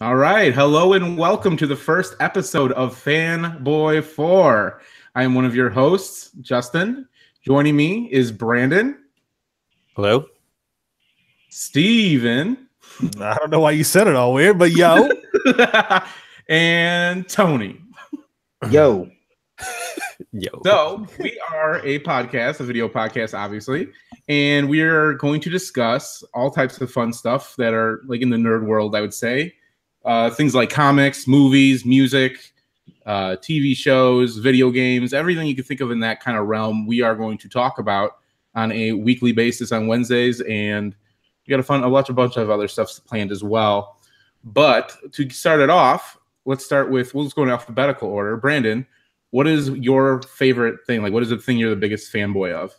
All right. Hello and welcome to the first episode of Fanboy 4. I am one of your hosts, Justin. Joining me is Brandon. Hello. Steven. I don't know why you said it all weird, but yo. And Tony. Yo. Yo. So we are a podcast, a video podcast, obviously, and we are going to discuss all types of fun stuff that are like in the nerd world, I would say. Things like comics, movies, music, TV shows, video games, everything you can think of in that kind of realm. We are going to talk about on a weekly basis on Wednesdays, and we got a bunch of other stuff planned as well. But to start it off, let's go in alphabetical order. Brandon, what is your favorite thing? Like, what is the thing you're the biggest fanboy of?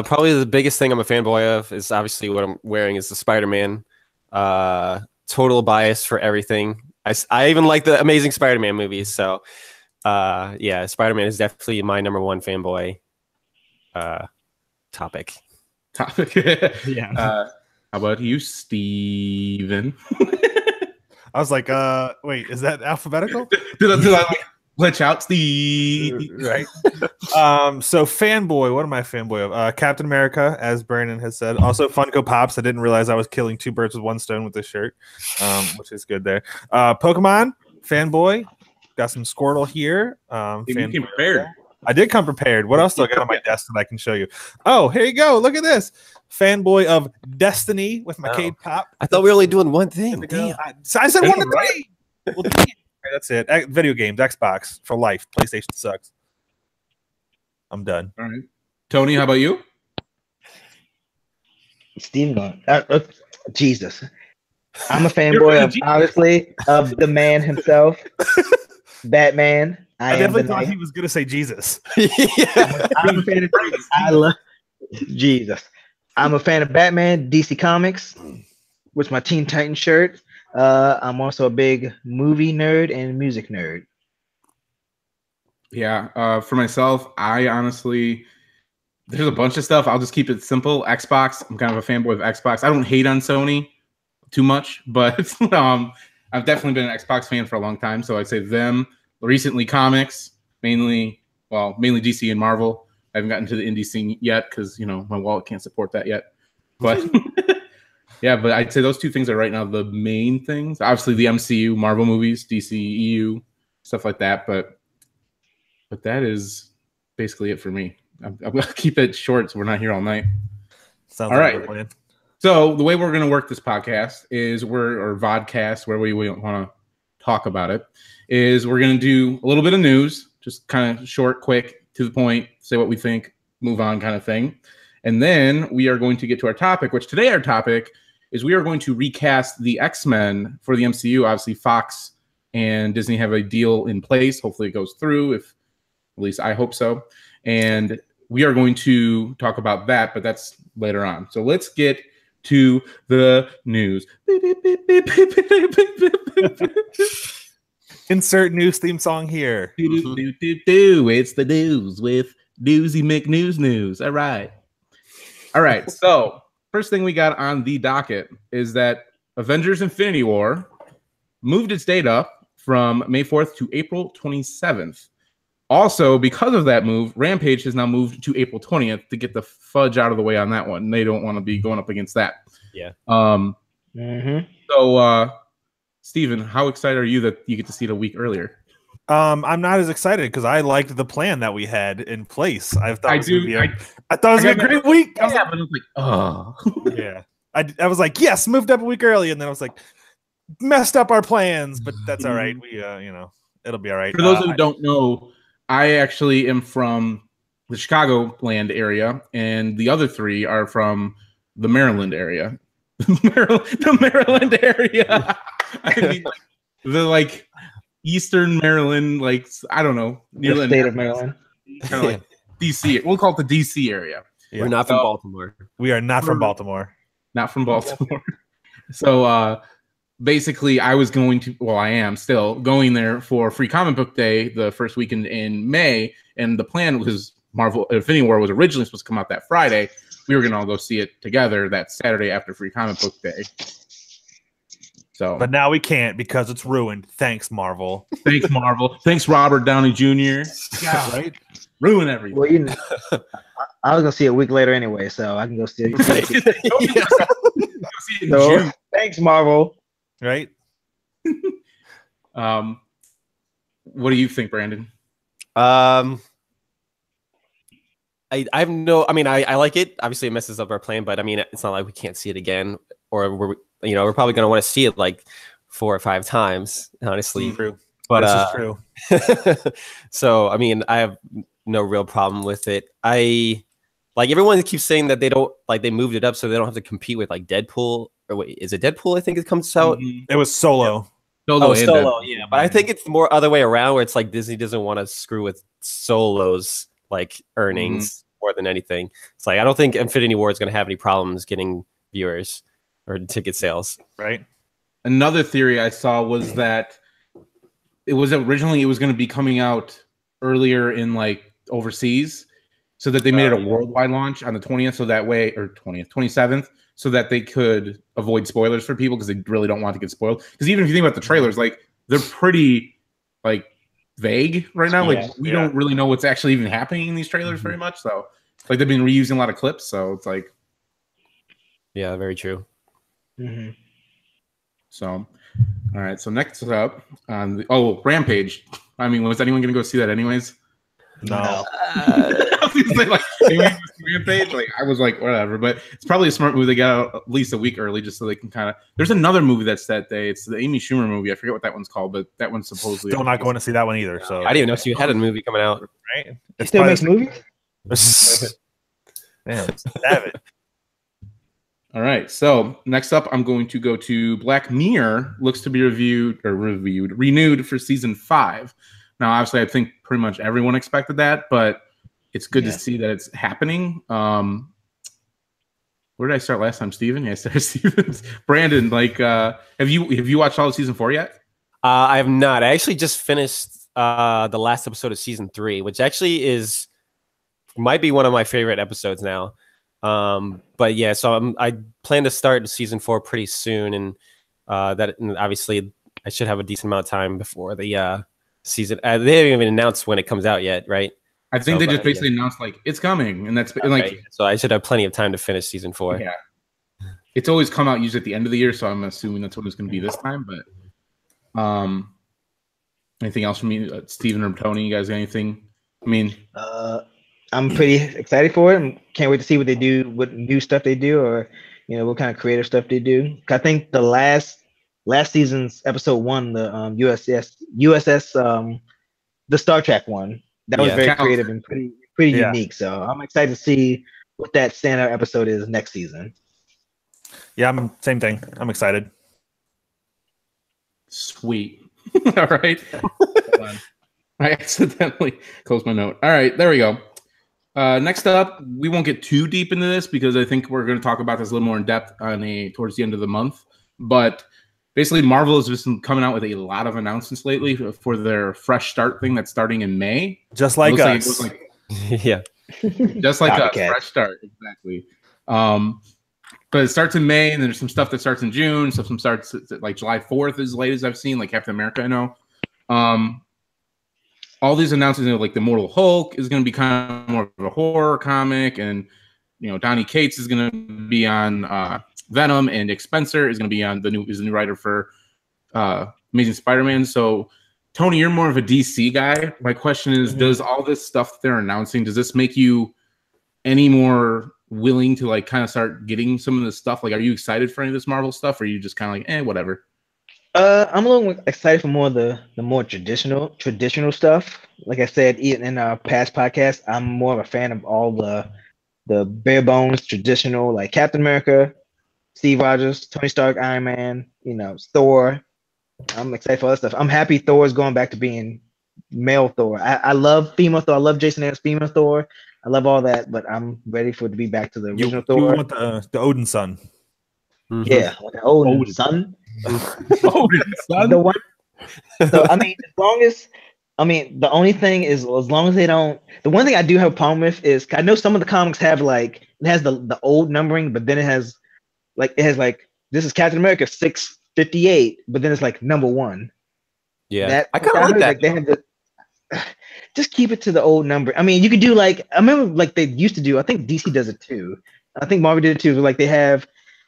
Probably the biggest thing I'm a fanboy of is obviously what I'm wearing is the Spider-Man. Total bias for everything. I even like the Amazing Spider-Man movies. So, yeah, Spider-Man is definitely my number one fanboy topic. Yeah. How about you, Steven? I was like, wait, is that alphabetical? did I glitch out, Steve? Right. So fanboy, what am I fanboy of? Captain America, as Brandon has said. Also Funko Pops. I didn't realize I was killing two birds with one stone with this shirt, which is good there. Pokemon, fanboy. Got some Squirtle here. You came prepared. I did come prepared. What else do I got on my desk that I can show you? Oh, here you go. Look at this. Fanboy of Destiny with my Cade Pop. I thought we were only doing one thing. Damn. I said one to three. Well, damn. That's it. Video games, Xbox for life. PlayStation sucks. I'm done. All right. Tony, how about you? Steven, Jesus. I'm a fanboy of, obviously, of the man himself, Batman. I definitely thought he was going to say Jesus. Yeah. I'm a fan of I love Jesus. I'm a fan of Batman, DC Comics, with my Teen Titans shirt. I'm also a big movie nerd and music nerd. Yeah, for myself, I honestly, there's a bunch of stuff. I'll just keep it simple. Xbox, I'm kind of a fanboy of Xbox. I don't hate on Sony too much, but I've definitely been an Xbox fan for a long time. So I'd say them. Recently, comics, mainly DC and Marvel. I haven't gotten to the indie scene yet because, my wallet can't support that yet. But yeah, but I'd say those two things are right now the main things. Obviously, the MCU, Marvel movies, DC, EU, stuff like that. But that is basically it for me. I'm going to keep it short so we're not here all night. Sounds all like right. a plan. So the way we're going to work this podcast is or vodcast, where we want to talk about it, is we're going to do a little bit of news, just kind of short, quick, to the point, say what we think, move on kind of thing. And then we are going to get to our topic, which today our topic is we are going to recast the X-Men for the MCU. Obviously, Fox and Disney have a deal in place. Hopefully it goes through, at least I hope so. And we are going to talk about that, but that's later on. So let's get to the news. Insert news theme song here. It's the news with Newsy McNews. All right. So first thing we got on the docket is that Avengers Infinity War moved its date up from May 4th to April 27th. Also, because of that move, Rampage has now moved to April 20th to get the fudge out of the way on that one. They don't want to be going up against that. Yeah. So, Steven, how excited are you that you get to see it a week earlier? I'm not as excited because I liked the plan that we had in place. I thought it was a great week. But I was like, oh. Yeah. I was like, yes, moved up a week early, and then I was like, messed up our plans, but that's all right. We, it'll be all right. For those who don't know, I actually am from the Chicagoland area, and the other three are from the Maryland area. The Maryland area. I mean, the Eastern Maryland, I don't know, near the state of Maryland, kind of like DC. We'll call it the DC area. Yeah. We're not from Baltimore. We are not from Baltimore. Not from Baltimore. So basically, I am still going there for Free Comic Book Day the first weekend in May, and the plan was Marvel Infinity War was originally supposed to come out that Friday. We were going to all go see it together that Saturday after Free Comic Book Day. So, But now we can't because it's ruined. Thanks, Marvel. thanks, Marvel. Thanks, Robert Downey Jr. God, Right? ruin everything. Well, I was gonna see it a week later anyway, so I can go see it. Go see it in So, June. thanks, Marvel. Right? What do you think, Brandon? I have no. I mean, I like it. Obviously, it messes up our plan, but I mean, it's not like we can't see it again, or we're probably gonna want to see it like 4 or 5 times, honestly. True. But this is true. So I mean, I have no real problem with it. I like everyone keeps saying that they don't like they moved it up so they don't have to compete with like Deadpool. Or wait, is it Deadpool? I think it comes out. It was Solo. Solo, and Solo, Deadpool. yeah. But I think it's more other way around, where it's like Disney doesn't want to screw with Solo's like earnings more than anything. It's like I don't think Infinity War is going to have any problems getting viewers or ticket sales. Right? Another theory I saw was that it was going to be coming out earlier in like overseas, so that they made it a worldwide launch on the 20th, so that way, or 27th, so that they could avoid spoilers for people because they really don't want to get spoiled. Because even if you think about the trailers, like they're pretty like vague right now. Like we don't really know what's actually even happening in these trailers very much. So like they've been reusing a lot of clips. So it's like, yeah, very true. Mm-hmm. So, all right. So next up on Rampage. I mean, was anyone going to go see that anyways? No. I was gonna say, like, anyone go see Rampage? Like, I was like, whatever. But it's probably a smart move. They got out at least a week early just so they can kind of. There's another movie that's that day. It's the Amy Schumer movie. I forget what that one's called, but that one's supposedly. Still not going to see that one either. So I didn't even know you had a movie coming out. right? It still makes movies? Man, savage. All right. So next up, I'm going to go to Black Mirror. Looks to be renewed for season 5. Now, obviously, I think pretty much everyone expected that, but it's good to see that it's happening. Where did I start last time, Steven? Yeah, I started Steven. Brandon, like, have you watched all of season 4 yet? I have not. I actually just finished the last episode of season 3, which actually might be one of my favorite episodes now. But yeah, so I plan to start season 4 pretty soon, and obviously I should have a decent amount of time before the season. They haven't even announced when it comes out yet, right? I think they just basically announced like it's coming, and that's like so I should have plenty of time to finish season 4. Yeah, it's always come out usually at the end of the year, so I'm assuming that's what it's going to be this time. But anything else from you, Steven or Tony? You guys got anything? I mean, I'm pretty excited for it. And can't wait to see what they do, what new stuff they do, or what kind of creative stuff they do. I think the last season's episode 1, the USS, the Star Trek one, that was very creative and pretty unique. So I'm excited to see what that standout episode is next season. Yeah, same thing. I'm excited. Sweet. All right. I accidentally closed my note. All right, there we go. Next up, we won't get too deep into this because I think we're going to talk about this a little more in depth towards the end of the month. But basically, Marvel has just been coming out with a lot of announcements lately for their fresh start thing that's starting in May. Just like us. Yeah. Just like us. Fresh start. Exactly. But it starts in May, and then there's some stuff that starts in June. Some starts like July 4th as late as I've seen, like Captain America, I know. All these announcements, like the Immortal Hulk is going to be kind of more of a horror comic, and Donny Cates is going to be on Venom, and Nick Spencer is going to be on the new writer for Amazing Spider-Man. So, Tony, you're more of a DC guy. My question is, does all this stuff that they're announcing, does this make you any more willing to like kind of start getting some of this stuff? Like, are you excited for any of this Marvel stuff, or are you just kind of like, whatever? I'm a little excited for more of the more traditional stuff. Like I said in our past podcast, I'm more of a fan of all the bare bones traditional, like Captain America, Steve Rogers, Tony Stark, Iron Man, Thor. I'm excited for other stuff. I'm happy Thor is going back to being male Thor. I love female Thor. I love Jason Aaron's female Thor. I love all that, but I'm ready for it to be back to the original Thor. You want the Odin son? Mm-hmm. Yeah, like the Odin son. Odin son. The one. So I mean, the only thing is, as long as they don't. The one thing I do have a problem with is I know some of the comics have like it has the old numbering, but then it has like this is Captain America 6 58, but then it's like number 1. Yeah, I kind of like heard, that. Like they have the just keep it to the old number. I mean, you could do like I remember like they used to do. I think DC does it too. I think Marvel did it too. Like they have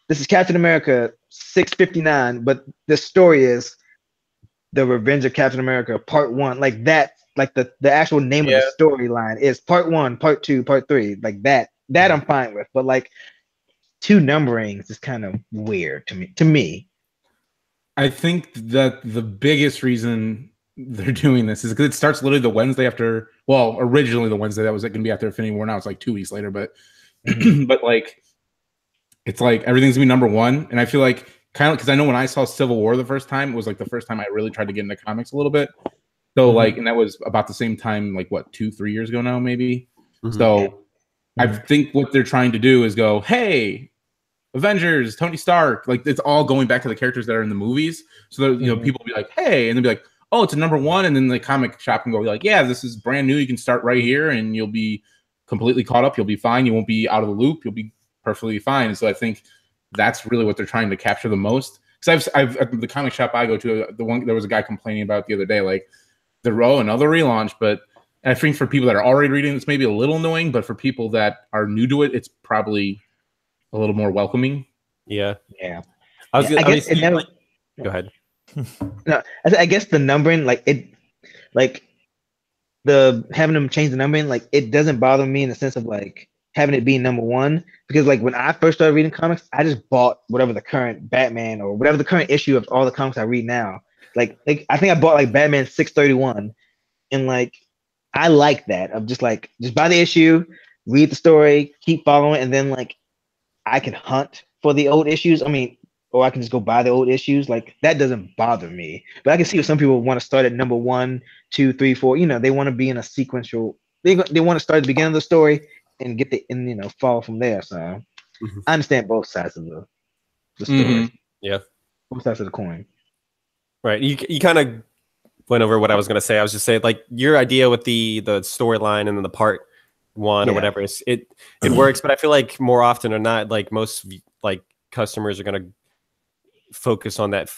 this is Captain America 659, but the story is the Revenge of Captain America Part 1. Like that, like the actual name of the storyline is Part 1, Part 2, Part 3. Like that I'm fine with. But like 2 numberings is kind of weird to me. I think that the biggest reason they're doing this is because it starts literally the Wednesday after. Well, originally the Wednesday that was going to be after Infinity War. Now it's like 2 weeks later, but but like it's like everything's gonna be number 1, and I feel like kind of because I know when I saw Civil War the first time, it was like the first time I really tried to get into comics a little bit. So like, and that was about the same time, like what 2-3 years ago now, maybe. So I think what they're trying to do is go, hey, Avengers, Tony Stark, like it's all going back to the characters that are in the movies. So that, you know, people will be like, hey, and they'll be like, oh, it's a number 1, and then the comic shop can go like, yeah, this is brand new. You can start right here, and you'll be completely caught up. You'll be fine. You won't be out of the loop. You'll be perfectly fine. So I think that's really what they're trying to capture the most. Because I've at the comic shop I go to, there was a guy complaining about it the other day, like another relaunch. But I think for people that are already reading, it's maybe a little annoying. But for people that are new to it, it's probably a little more welcoming. Yeah. I guess it never. Go ahead. No, I guess the numbering, like it, like the having them change the numbering, like it doesn't bother me in the sense of like having it be number 1, because like when I first started reading comics, I just bought whatever the current Batman or whatever the current issue of all the comics I read now. Like I think I bought like Batman 631, and like I like that of just buy the issue, read the story, keep following, and then like I can hunt for the old issues. I mean, or I can just go buy the old issues. Like that doesn't bother me. But I can see if some people want to start at number 1, 2, 3, 4. You know, they want to be in a sequential. They want to start at the beginning of the story and follow from there. So I understand both sides of the story. Yeah, both sides of the coin. Right. You kind of went over what I was going to say. I was just saying, like, your idea with the storyline and then the part 1 or whatever, it works. But I feel like more often or not, like most like customers are going to focus on that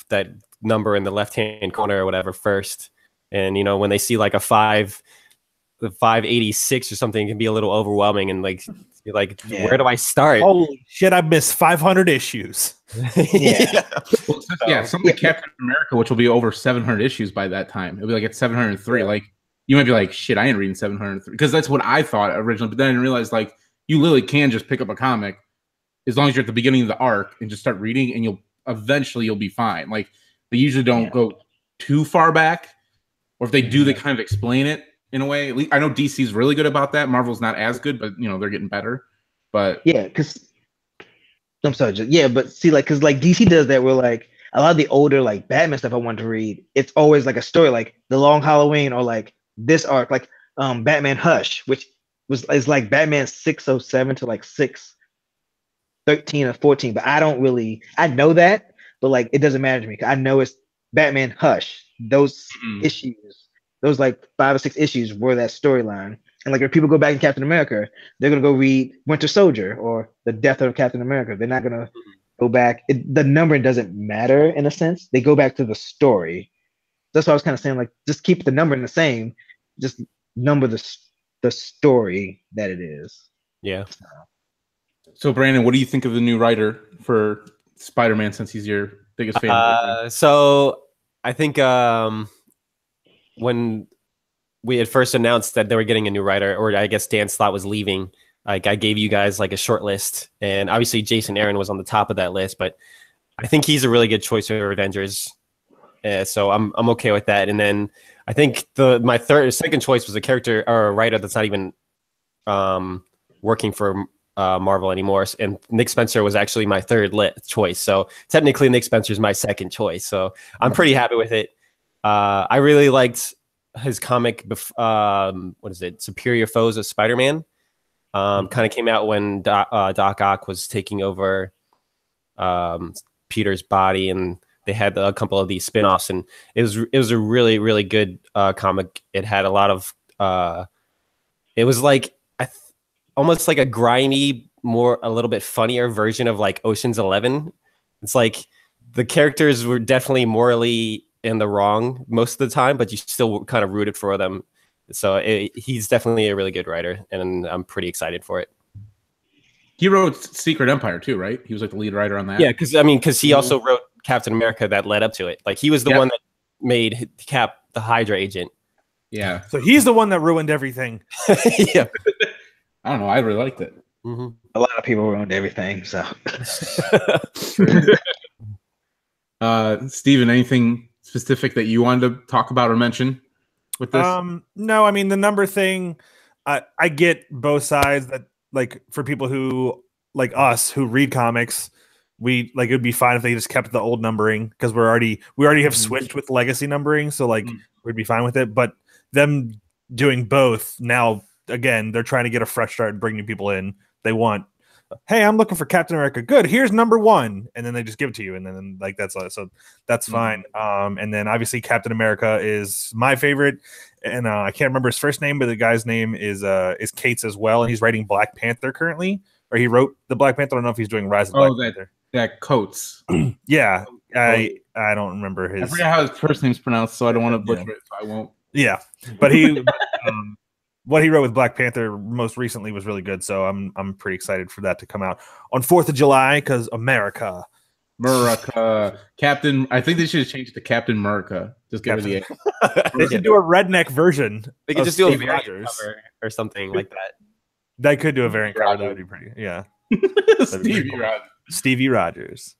number in the left-hand corner or whatever first. And, you know, when they see like a 586 or something, it can be a little overwhelming and like, you're like, where do I start? Holy shit, I missed 500 issues. Something like Captain America, which will be over 700 issues by that time. It'll be like at 703. Like you might be like, shit, I ain't reading 703, because that's what I thought originally. But then I didn't realize like you literally can just pick up a comic as long as you're at the beginning of the arc and just start reading, and you'll be fine. Like they usually don't go too far back, or if they do, they kind of explain it in a way. At least I know DC's really good about that. Marvel's not as good, but you know, they're getting better. But because I'm sorry, but see, like, because like DC does that where like a lot of the older like Batman stuff I want to read, it's always like a story, like The Long Halloween or like this arc, like Batman Hush, which is like Batman 607 to like 613 or 14. But I know that, but like it doesn't matter to me. I know it's Batman Hush. Those issues, those like 5 or 6 issues were that storyline. And like if people go back in Captain America, they're gonna go read Winter Soldier or The Death of Captain America. They're not gonna go back. The numbering doesn't matter in a sense. They go back to the story. That's what I was kind of saying. Like just keep the numbering the same. Just number the story that it is. Yeah. So Brandon, what do you think of the new writer for Spider-Man, since he's your biggest fan? So I think when we had first announced that they were getting a new writer, or I guess Dan Slott was leaving, like I gave you guys like a short list, and obviously Jason Aaron was on the top of that list, but I think he's a really good choice for Avengers. So I'm okay with that. And then I think my second choice was a character or a writer that's not even working for Marvel anymore, and Nick Spencer was actually my third choice. So technically Nick Spencer is my second choice. So I'm pretty happy with it. I really liked his comic, what is it, Superior Foes of Spider-Man. Kind of came out when Doc Ock was taking over Peter's body, and they had a couple of these spin-offs, and it was a really, really good comic. It had a lot of it was like almost like a grimy, a little bit funnier version of like Ocean's 11. It's like the characters were definitely morally in the wrong most of the time, but you still kind of rooted for them. So he's definitely a really good writer, and I'm pretty excited for it. He wrote Secret Empire too, right? He was like the lead writer on that. Yeah, because he also wrote Captain America that led up to it. Like he was the one that made Cap the Hydra agent. Yeah. So he's the one that ruined everything. Yeah. I don't know. I really liked it. Mm-hmm. A lot of people ruined everything. So, Steven, anything specific that you wanted to talk about or mention with this? No, I mean the number thing. I get both sides. That like for people who like us who read comics, we like it would be fine if they just kept the old numbering because we already have switched with legacy numbering, so like we'd be fine with it. But them doing both now, again, they're trying to get a fresh start and bring new people in. They want, hey, I'm looking for Captain America. Good, here's number 1, and then they just give it to you, and then like that's so that's fine. And then obviously Captain America is my favorite, and I can't remember his first name, but the guy's name is Cates as well, and he's writing Black Panther currently, or he wrote the Black Panther. I don't know if he's doing Rise of Black Panther. That Coates. Yeah, I don't remember his. I forget how his first name's pronounced, so I don't want to butcher it. So I won't. Yeah, but he. What he wrote with Black Panther most recently was really good, so I'm pretty excited for that to come out on 4th of July because America. Captain. I think they should have changed it to Captain America. Just give it the. They should do a redneck version. They could just do a Stevie variant Rogers cover or something like that. They could do a variant cover. That would be pretty. Yeah, Stevie Rogers.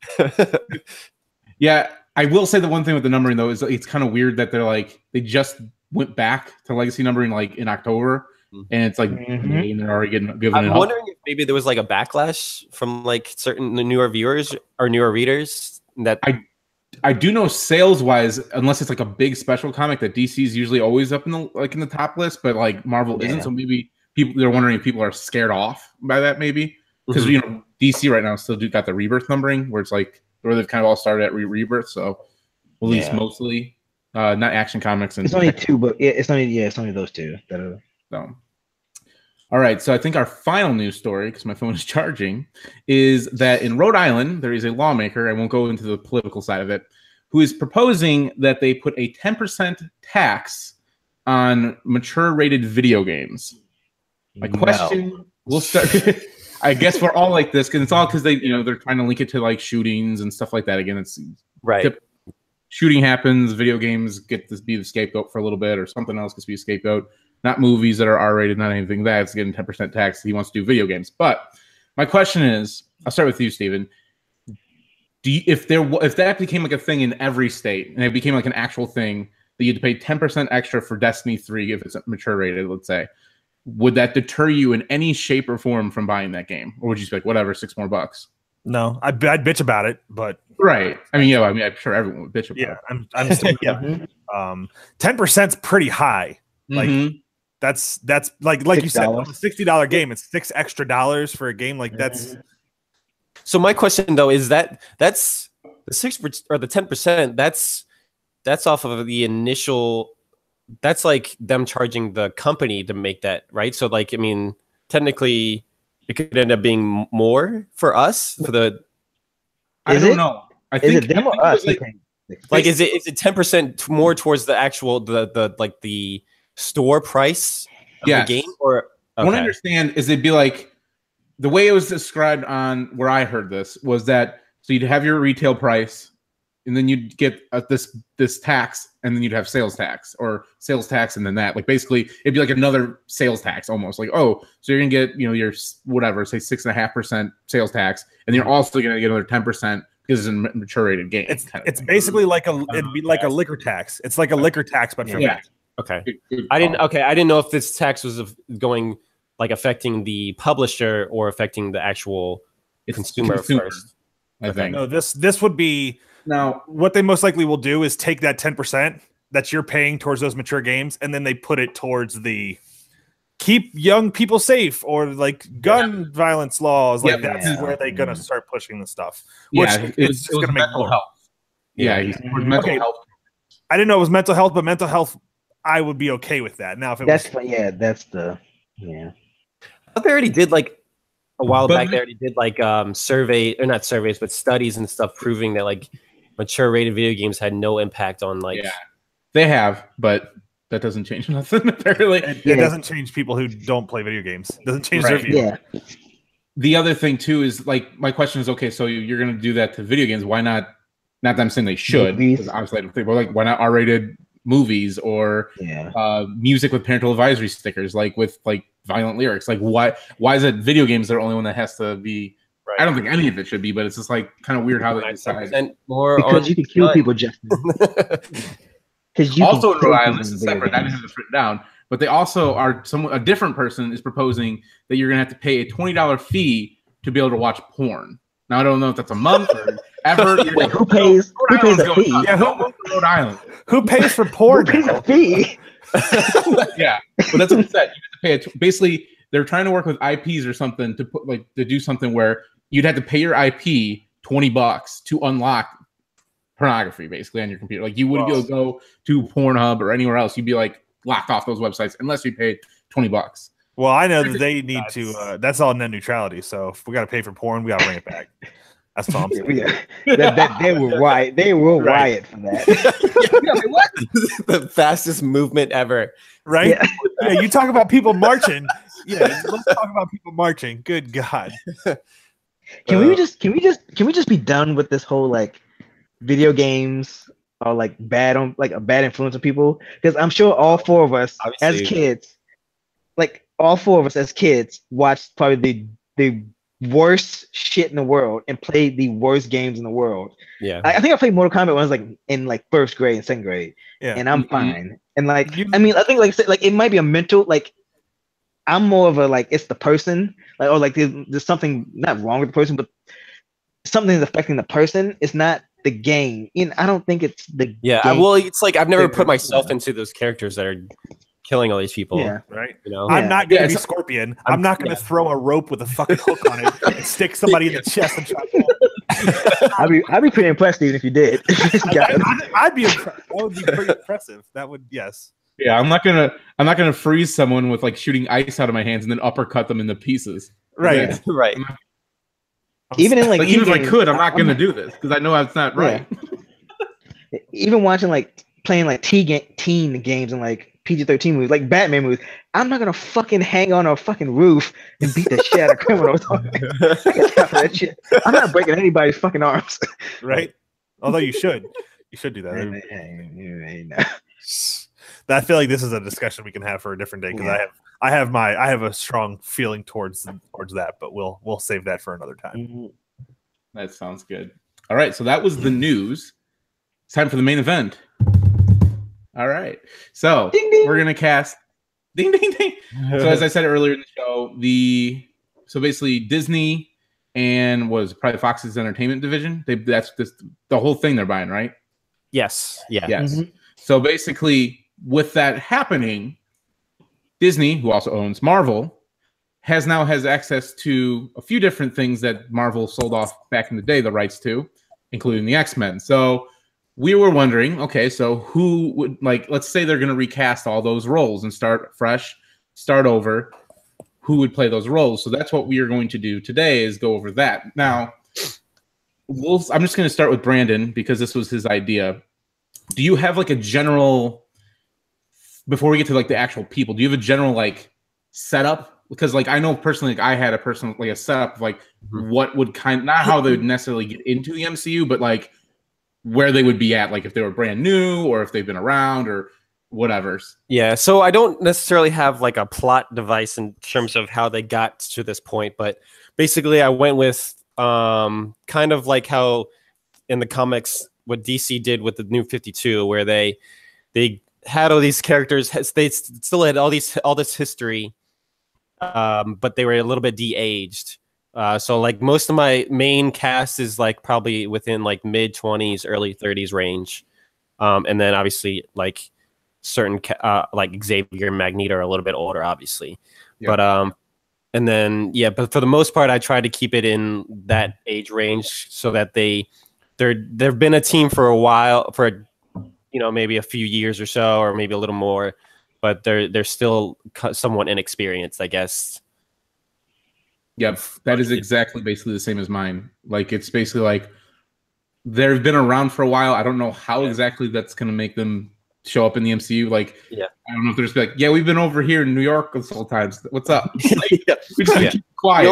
Yeah, I will say the one thing with the numbering though is it's kind of weird that they're like they just went back to legacy numbering like in October, and it's like and they're already given. I'm wondering if maybe there was like a backlash from like certain newer viewers or newer readers that I do know sales wise, unless it's like a big special comic that DC is usually always up in the top list, but like Marvel isn't. So maybe they're wondering if people are scared off by that, maybe because you know DC right now still got the Rebirth numbering where it's like where they've kind of all started at Rebirth, so at least mostly. Not Action Comics. And it's only 2, but it's only those 2 that are. So. All right, so I think our final news story, because my phone is charging, is that in Rhode Island there is a lawmaker. I won't go into the political side of it, who is proposing that they put a 10% tax on mature-rated video games. My question, we'll start. I guess we're all like this, because it's all because they're trying to link it to like shootings and stuff like that. Again, it's right. Shooting happens, video games get to be the scapegoat for a little bit, or something else gets to be a scapegoat. Not movies that are R-rated, not anything that. It's getting 10% tax. He wants to do video games. But my question is, I'll start with you, Steven. If that became like a thing in every state, and it became like an actual thing that you had to pay 10% extra for Destiny 3 if it's mature rated, let's say, would that deter you in any shape or form from buying that game? Or would you just be like, whatever, $6 more? No, I'd bitch about it, but right. I mean, I'm sure everyone would bitch about it. I'm still 10%'s pretty high. Like that's like you said, on a $60 game, it's $6 extra for a game like that's. So my question though is that's the 6% or the 10%. That's off of the initial. That's like them charging the company to make that, right? So like, I mean, technically, it could end up being more for us for the. I don't know. I think is it them or us? Like, is it 10% more towards the actual the store price of the game? Or okay. What I understand is it'd be like the way it was described on where I heard this was that so you'd have your retail price, and then you'd get this tax, and then you'd have sales tax or sales tax, and then that. Like basically, it'd be like another sales tax almost. Like, oh, so you're gonna get your whatever, say 6.5% sales tax, and you're also gonna get another 10% because it's a mature rated game. It's basically like it'd be like a liquor tax. It's like a liquor tax, but for that. Okay. I didn't know if this tax was going like affecting the publisher or affecting the actual consumer first. I think. No, this would be. Now, what they most likely will do is take that 10% that you're paying towards those mature games, and then they put it towards the keep young people safe or like gun violence laws. Like that's where they're gonna start pushing the stuff. Which it's just gonna make more health. Mental health. I didn't know it was mental health, but mental health, I would be okay with that. Now, if it was, they already did like a while back. They already did like survey or not surveys, but studies and stuff proving that like mature rated video games had no impact on like. Yeah, they have, but that doesn't change nothing. Apparently, it doesn't change people who don't play video games. It doesn't change their view. Yeah. The other thing too is like my question is, okay, so you're gonna do that to video games? Why not? Not that I'm saying they should, because obviously I don't think, but like why not R-rated movies or music with parental advisory stickers, like with like violent lyrics? Like why is it video games the only one that has to be? Right. I don't think any of it should be, but it's just like kind of weird how they decide. More because you can kill people, Justin. Because also in Rhode Island, this is separate. I didn't have this written down, but they also are a different person is proposing that you're gonna have to pay a $20 fee to be able to watch porn. Now I don't know if that's a month or ever. Wait, who pays? Who pays a fee? Yeah, Rhode Island. Who pays for porn? Who pays a fee? Yeah, but that's what it said. You have to pay basically, they're trying to work with IPs or something to put to do something where you'd have to pay your IP $20 to unlock pornography basically on your computer. Like you wouldn't be able to go to Pornhub or anywhere else. You'd be like locked off those websites unless you paid $20. Well, I know that they need to. That's all net neutrality. So if we got to pay for porn, we got to bring it back. That's all I'm saying. They will riot. They will riot for that. What? The fastest movement ever, right? Yeah, you talk about people marching. Yeah, let's talk about people marching. Good God. Can we just be done with this whole like video games are like bad on like a bad influence on people? Because I'm sure all four of us as kids, like all four of us as kids, watched probably the worst shit in the world and played the worst games in the world. Yeah, I think I played Mortal Kombat when I was like in like first grade and second grade. Yeah, and I'm fine. And like I mean, I think like it might be a mental like. I'm more of a like it's the person like or like there's something not wrong with the person, but something is affecting the person. It's not the game. You know, I don't think it's the game. Well, it's like I've never put myself into those characters that are killing all these people. Yeah, right. You know, I'm not gonna be Scorpion. I'm not gonna throw a rope with a fucking hook on it and stick somebody in the chest and try to I'd be pretty impressed even if you did. I'd be impressed. That would be pretty impressive. That would Yeah, I'm not gonna freeze someone with like shooting ice out of my hands and then uppercut them into pieces. Right, yeah. Right. Even in like even if I could, I'm not gonna do this because I know that's not right. Even watching like playing like teen games and like PG-13 movies, like Batman movies, I'm not gonna fucking hang on a fucking roof and beat the shit out of criminals. That shit. I'm not breaking anybody's fucking arms. Right. Although you should do that. I feel like this is a discussion we can have for a different day because I have a strong feeling towards that, but we'll save that for another time. That sounds good. All right, so that was the news. It's time for the main event. All right, so ding, ding. We're gonna cast ding ding ding. So as I said earlier in the show, so basically Disney and probably Fox's entertainment division. That's the whole thing they're buying, right? Yes. Yeah. Yes. Mm-hmm. So basically, with that happening, Disney, who also owns Marvel, has access to a few different things that Marvel sold off back in the day, the rights to, including the X-Men. So we were wondering, okay, so who would, like, let's say they're going to recast all those roles and start fresh, start over. Who would play those roles? So that's what we are going to do today is go over that. Now, I'm just going to start with Brandon because this was his idea. Do you have like a general, before we get to like the actual people, do you have a general like setup? Because like I know personally, like I had a setup of like what would not how they would necessarily get into the MCU, but like where they would be at, like if they were brand new or if they've been around or whatever. Yeah, so I don't necessarily have like a plot device in terms of how they got to this point, but basically I went with kind of like how in the comics what DC did with the New 52, where they had all these characters, they still had all this history, but they were a little bit de-aged. So like most of my main cast is like probably within like mid-20s, early 30s range, and then obviously like certain like Xavier and Magneto are a little bit older, obviously, but and then but for the most part, I try to keep it in that age range so that they've been a team for a while, for maybe a few years or so, or maybe a little more, but they're still somewhat inexperienced, I guess. Yep, that is exactly basically the same as mine. Like it's basically like they've been around for a while. I don't know how exactly that's going to make them show up in the MCU. Like, I don't know if they're just like, yeah, we've been over here in New York this whole time. What's up? Like, we just keep quiet.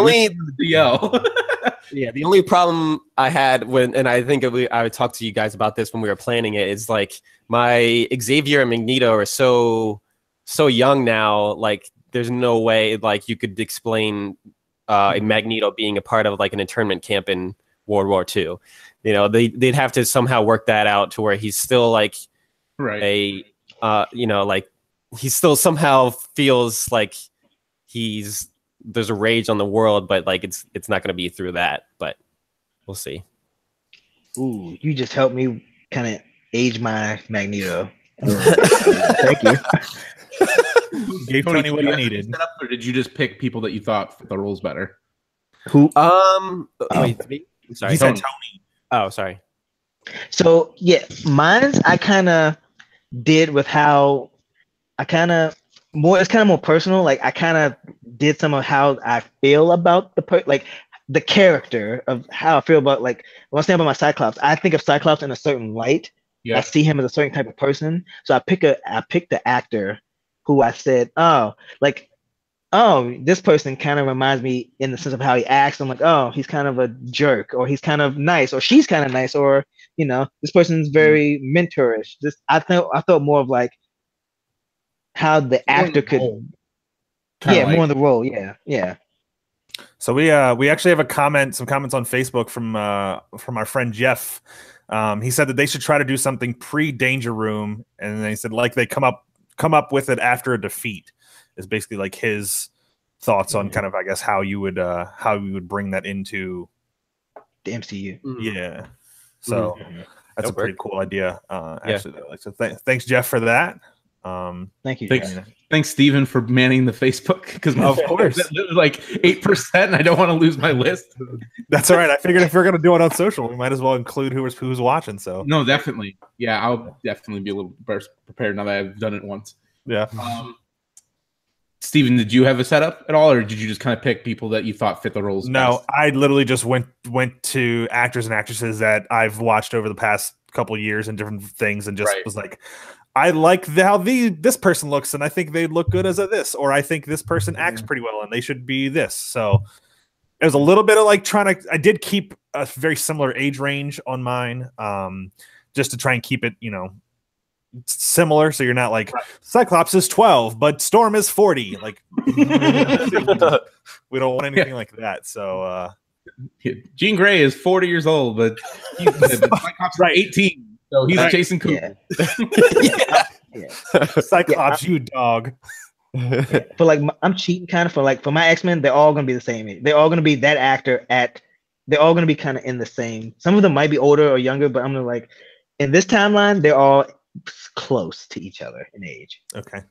The only problem I had and I think I would talk to you guys about this when we were planning it, is like my Xavier and Magneto are so young now. Like, there's no way like you could explain a Magneto being a part of like an internment camp in World War II. You know, they'd have to somehow work that out to where he's still like like he still somehow feels like there's a rage on the world, but like it's not going to be through that. But we'll see. Ooh, you just helped me kind of age my Magneto. Thank you. Gave Tony what he needed. Or did you just pick people that you thought fit the roles better? Who? Wait, sorry. He said Tony. Oh, sorry. So yeah, mine's I kind of did with how I kind of more. It's kind of more personal. Like I kind of did some of how I feel about the character of how I feel about like when I say about my Cyclops. I think of Cyclops in a certain light. Yeah. I see him as a certain type of person. So I picked the actor who I said, this person kind of reminds me in the sense of how he acts. I'm like, oh, he's kind of a jerk, or he's kind of nice, or she's kind of nice, or this person's very mentorish. I thought more of like how the actor could, more in the role, yeah. So we actually have some comments on Facebook from our friend Jeff. He said that they should try to do something pre-Danger Room, and they said like they come up with it after a defeat. Is basically like his thoughts on kind of, I guess, how you would bring that into the MCU. Yeah. So that's a pretty cool idea. Actually, so thanks Jeff for that. Thank you. Thanks, Steven, for manning the Facebook, because of course like 8%, and I don't want to lose my list. That's all right. I figured if we're gonna do it on social, we might as well include who's watching. So no, definitely, yeah, I'll definitely be a little prepared now that I've done it once. Yeah. Steven, did you have a setup at all, or did you just kind of pick people that you thought fit the roles? No, best? I literally just went to actors and actresses that I've watched over the past couple of years and different things, and just was like, I like how this person looks, and I think they'd look good as a this, or I think this person acts pretty well, and they should be this. So it was a little bit of like I did keep a very similar age range on mine, just to try and keep it, similar, so you're not like Cyclops is 12 but Storm is 40. Like we don't want anything like that. So Jean Grey is 40 years old, but Cyclops is 18, so he's Jason Cooper. Cyclops, you dog. For like I'm cheating kind of for my X-Men, they're all gonna be the same age. They're all gonna be that actor they're all gonna be kind of in the same. Some of them might be older or younger, but I'm gonna like in this timeline they're all close to each other in age. Okay.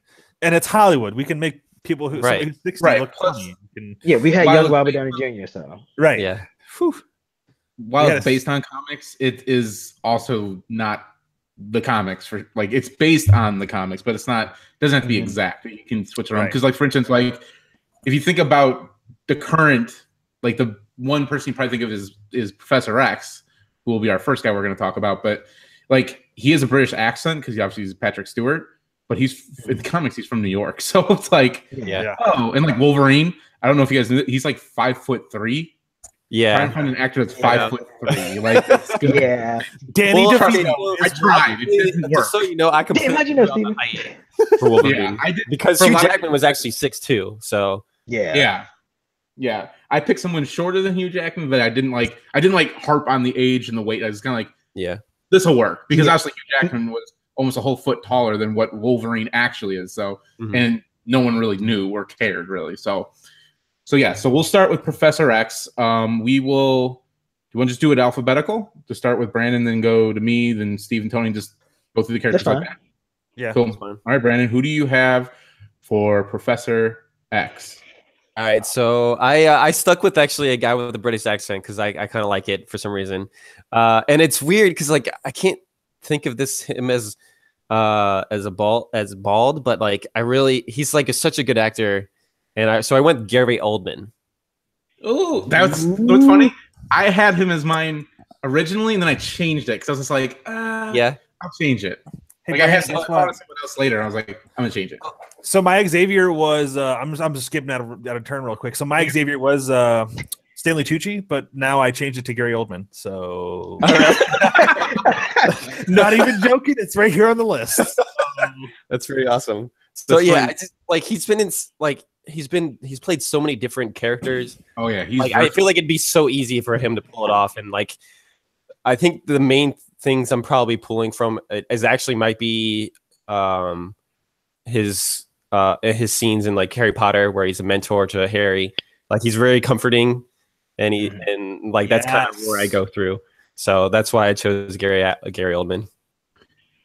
And it's Hollywood. We can make people who's 60 look funny. We had young Robert Downey Jr. So yeah. While it's based on comics, it is also not the comics for like it's based on the comics, but it's not doesn't have to be exact. You can switch around because like for instance, like if you think about the current, like the one person you probably think of is Professor X, who will be our first guy we're going to talk about, but like he has a British accent because he obviously is Patrick Stewart, but he's in the comics, he's from New York. So it's like, oh, and like Wolverine, I don't know if you guys knew, he's like 5'3". Yeah. Try to find an actor that's 5'3". Like, it's good. Yeah. Danny DeVito. I tried. It didn't work. Just so you know, I completely Steven. for Wolverine. Yeah, I did, because Hugh Jackman was actually 6'2". So yeah. I picked someone shorter than Hugh Jackman, but I didn't like harp on the age and the weight. I was kind of like, this will work because obviously Hugh Jackman was almost a whole foot taller than what Wolverine actually is. So and no one really knew or cared really. So we'll start with Professor X. We will. Do you want to just do it alphabetical? To start with Brandon, then go to me, then Steve and Tony. Just go through the characters like that. Yeah. Cool. All right, Brandon. Who do you have for Professor X? All right, so I stuck with actually a guy with a British accent because I kind of like it for some reason, and it's weird because like I can't think of him as bald, but like he's like such a good actor, and so I went Gary Oldman. Oh, what's funny. I had him as mine originally, and then I changed it because I was just like, Yeah. I'll change it. Hey, Like I had Brandon, someone else later, and I was like, I'm gonna change it. So my Xavier was I'm just skipping out of turn real quick. So my Xavier was Stanley Tucci, but now I changed it to Gary Oldman. So not even joking, it's right here on the list. That's very awesome. So yeah, I just, like he's played so many different characters. Oh yeah, I feel like it'd be so easy for him to pull it off, and like I think the main things I'm probably pulling from is actually might be his scenes in like Harry Potter where he's a mentor to Harry. Like he's very comforting, and that's kind of where I go through. So that's why I chose Gary Oldman.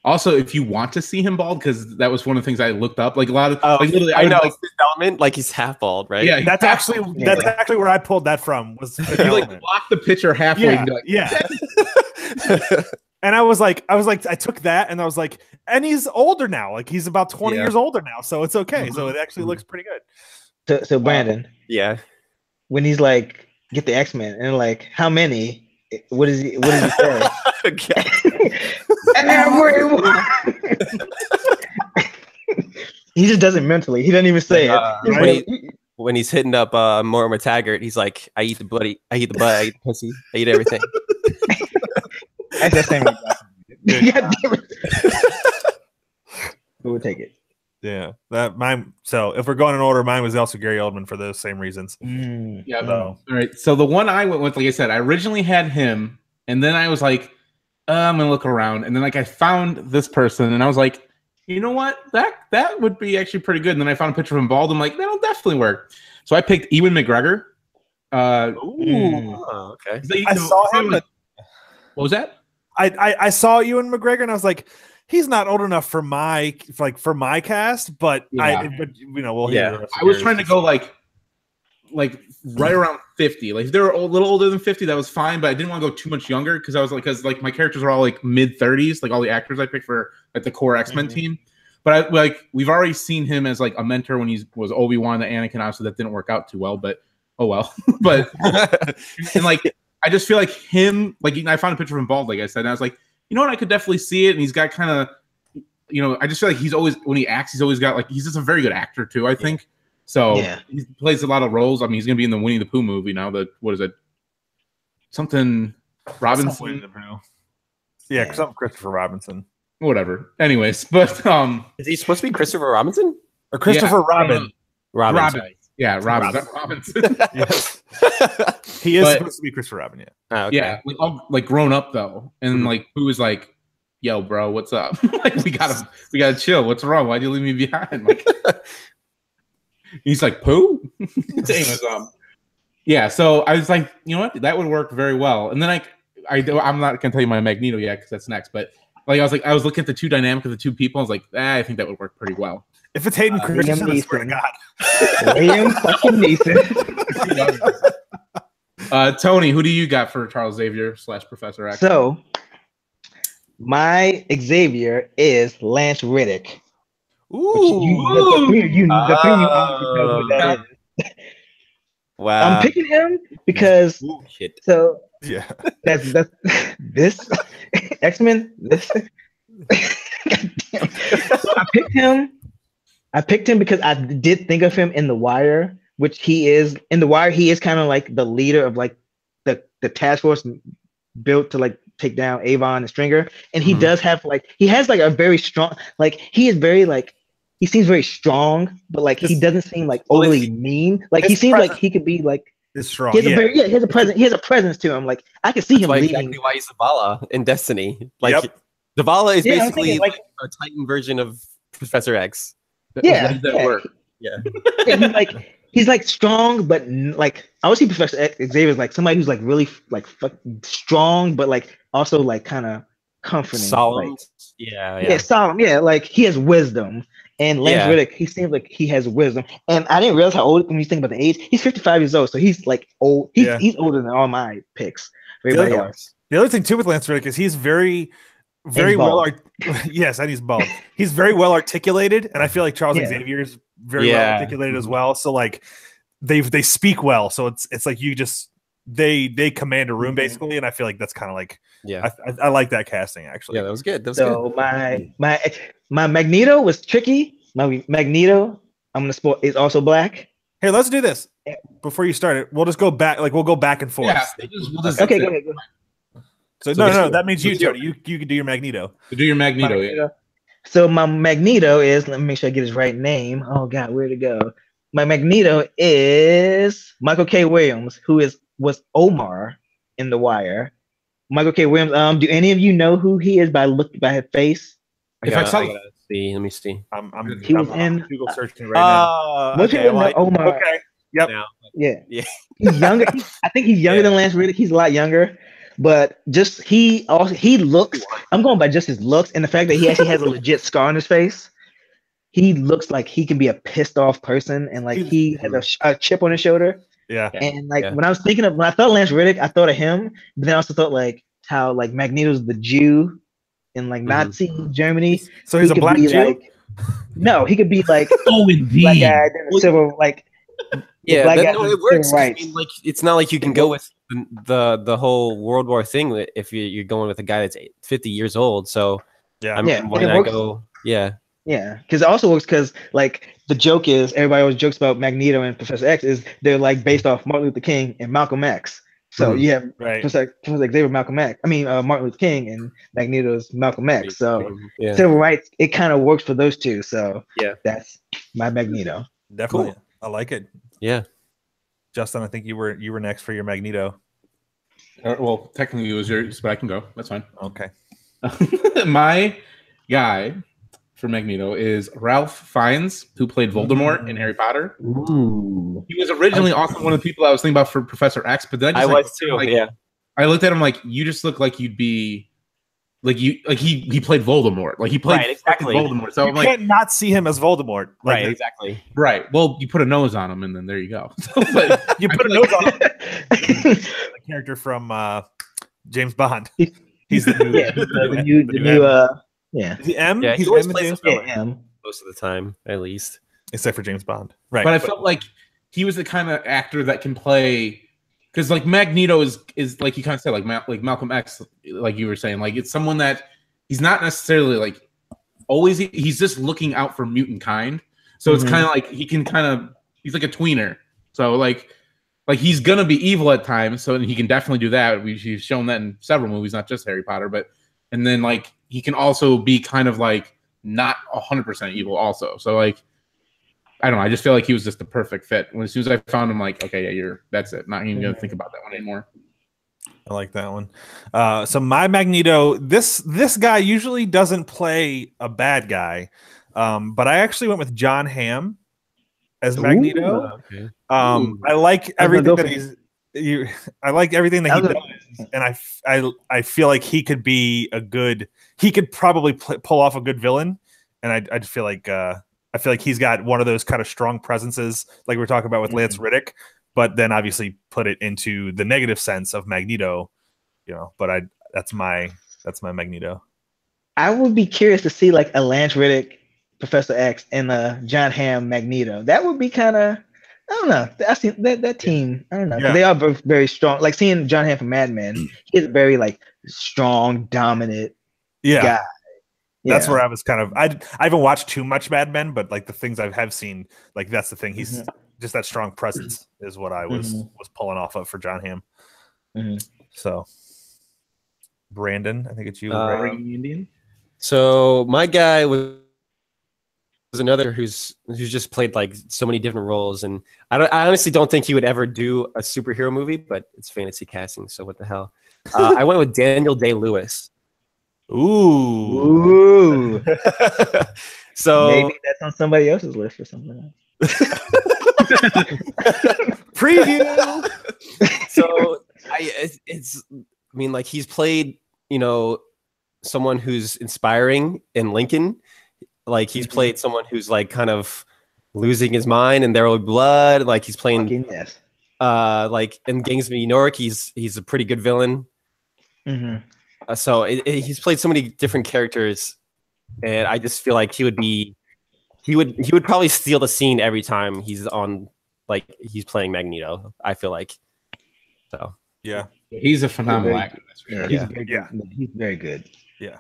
Also, if you want to see him bald, because that was one of the things I looked up. Like a lot of, like literally, I know Fifth Element, like he's half bald, right? Yeah, that's actually where I pulled that from. Was you like block the picture halfway? Yeah. And I was like, I took that and I was like, and he's older now. Like he's about 20 years older now, so it's okay. So it actually looks pretty good. So Brandon, yeah, when he's like, get the X-Men, and like, how many? What does he say? He just does it mentally. He doesn't even say it. When he's hitting up Mortimer Taggart, he's like, I eat the butt, I eat the pussy, I eat everything. That's the same. Who would take it? Yeah, that mine. So if we're going in order, mine was also Gary Oldman for those same reasons. Yeah. All right. So the one I went with, like I said, I originally had him, and then I was like, I'm gonna look around, and then like I found this person, and I was like, you know what, that would be actually pretty good. And then I found a picture of him bald. I'm like, that'll definitely work. So I picked Ewan McGregor. Okay. I saw him. What was that? I saw Ewan McGregor, and I was like, he's not old enough for my cast, but we'll hear. I was trying to go like right around 50. Like if they were a little older than 50, that was fine, but I didn't want to go too much younger because I was like, my characters are all like mid 30s, like all the actors I picked for like the core X-Men team. But we've already seen him as like a mentor when he was Obi-Wan to Anakin. Obviously, that didn't work out too well, but oh well. But and like I just feel like him. Like I found a picture of him bald, like I said, and I was like, you know what, I could definitely see it. And he's got kind of, I just feel like he's always, when he acts, he's always got like, he's just a very good actor too, I think. So he plays a lot of roles. I mean, he's going to be in the Winnie the Pooh movie now. What is it? Something Robinson. Yeah, something Christopher Robinson. Whatever. Anyways, but is he supposed to be Christopher Robinson or Christopher Robin? Robin. Yeah, Robinson. Yes. He is supposed to be Christopher Robin. Yeah. Oh, okay. Yeah, all like grown up though, and like who is like, yo, bro, what's up? Like we gotta chill. What's wrong? Why'd you leave me behind? Like he's like, Pooh? Anyways, yeah, so I was like, you know what? That would work very well. And then I'm not gonna tell you my Magneto yet because that's next, but like I was looking at the two dynamic of the two people. I was like, I think that would work pretty well. If it's Hayden Christensen, I swear to God. Liam fucking Neeson. Tony, who do you got for Charles Xavier / Professor X? So my Xavier is Lance Reddick. Ooh. The three of you know who that is. Wow. I'm picking him because so yeah, that's this X-Men. This so I picked him because I did think of him in The Wire, which he is in The Wire. He is kind of like the leader of like the task force built to like take down Avon and Stringer, and he does have he has like a very strong he is very he seems very strong, but like he doesn't seem like overly mean. Like he seems like he could be like strong. He has a presence. He has a presence to him. Like I can see him leading. Exactly why he's Zavala in Destiny. Like Zavala is basically like a Titan version of Professor X. Yeah, work. Yeah. He's like strong, but like I would see Professor X, Xavier like somebody who's like really like strong, but like also like kind of comforting. Solemn. Like, yeah. Solemn. Yeah, like he has wisdom. And Lance Reddick, he seems like he has wisdom. And I didn't realize how old when you think about the age. He's 55 years old, so he's like old. He's older than all my picks. Everybody else. The other thing too with Lance Reddick is he's very well. Yes, and he's bald. He's very well articulated, and I feel like Charles Xavier is very well articulated as well. So like they speak well. So it's like you just they command a room basically, and I feel like that's kind of like Yeah. I like that casting actually. Yeah, that was good. That was So good. my Magneto was tricky. My Magneto, I'm gonna spoil, is also black. Hey, let's do this before you start it. We'll just go back, like we'll go back and forth. Yeah, Okay, go ahead. So no, that means you, Tony. You can do your Magneto. Do your Magneto. So my Magneto is, let me make sure I get his right name. Oh God, where'd it go? My Magneto is Michael K. Williams, who was Omar in The Wire. Michael K. Williams. Do any of you know who he is by his face? If I saw, gotta see. Let me see. I'm Google searching right now. Most people know Omar. Okay. Yep. Now. Yeah. Yeah. He's younger. I think he's younger than Lance Reddick. He's a lot younger. But just he looks, I'm going by just his looks and the fact that he actually has a legit scar on his face. He looks like he can be a pissed off person, and like he has a chip on his shoulder. Yeah. And like when I thought Lance Reddick, I thought of him, but then I also thought like how like Magneto's the Jew in like Nazi Germany. So he's a black Jew? Like, no, he could be like indeed. black guy in the civil like Yeah, it works. Right. I mean, like it's not like you can go with the whole World War thing if you're going with a guy that's 50 years old. So yeah, I mean, why not go? Yeah. Yeah, because it also works because like the joke is everybody always jokes about Magneto and Professor X is they're like based off Martin Luther King and Malcolm X. So you have Professor Xavier Malcolm X. I mean Martin Luther King and Magneto's Malcolm X. So civil rights, it kind of works for those two. So yeah, that's my Magneto. Definitely, cool. I like it. Yeah, Justin, I think you were next for your Magneto. Well, technically it was yours, but I can go. That's fine. Okay. My guy for Magneto is Ralph Fiennes, who played Voldemort in Harry Potter. Ooh. He was originally also one of the people I was thinking about for Professor X, but then I was too. I looked at him like, you just look like you'd be like he played Voldemort, like he played exactly Voldemort. So you can't not see him as Voldemort, like, exactly. Right. Well, you put a nose on him, and then there you go. But you put a nose on him. A character from James Bond. He's the new. Yeah. Is he M? Yeah, he's always M plays M most of the time, at least. Except for James Bond. Right. But I felt like he was the kind of actor that can play, because like Magneto is like you kind of said, like Malcolm X, like you were saying, like it's someone that he's not necessarily like always he's just looking out for mutant kind. So it's kind of like he's like a tweener. So like he's gonna be evil at times, so he can definitely do that. He's shown that in several movies, not just Harry Potter, and then like he can also be kind of like not 100% evil also. So like I don't know, I just feel like he was just the perfect fit. As soon as I found him, like, okay, yeah, that's it. Not even gonna think about that one anymore. I like that one. So my Magneto, this guy usually doesn't play a bad guy, but I actually went with John Hamm as Magneto. Okay. I like everything that I like everything that he does, and I feel like he could be he could probably pull off a good villain, and I feel like he's got one of those kind of strong presences like we were talking about with Lance Reddick, but then obviously put it into the negative sense of Magneto, but that's my Magneto. I would be curious to see like a Lance Reddick Professor X and a John Hamm Magneto. That would be kind of, I don't know. I see that team. I don't know. Yeah. They are both very strong. Like seeing John Hamm from Mad Men, he's very like strong, dominant guy. Yeah. That's where I was kind of. I haven't watched too much Mad Men, but like the things I have seen, like that's the thing. He's just that strong presence is what I was pulling off of for John Hamm. So, Brandon, I think it's you. Indian. So my guy was another who's just played like so many different roles, and I honestly don't think he would ever do a superhero movie, but it's fantasy casting, so what the hell? I went with Daniel Day-Lewis. Ooh. So maybe that's on somebody else's list or something. Preview. So I mean, like he's played, someone who's inspiring in Lincoln. Like he's played someone who's like kind of losing his mind in There Will Be Blood. Like he's playing, like in Gangs of New York, he's a pretty good villain. So he's played so many different characters, and I just feel like he would probably steal the scene every time he's on, like he's playing Magneto. I feel like. So Yeah. He's a phenomenal actor. That's for sure. He's Yeah. very good. He's very good. Yeah.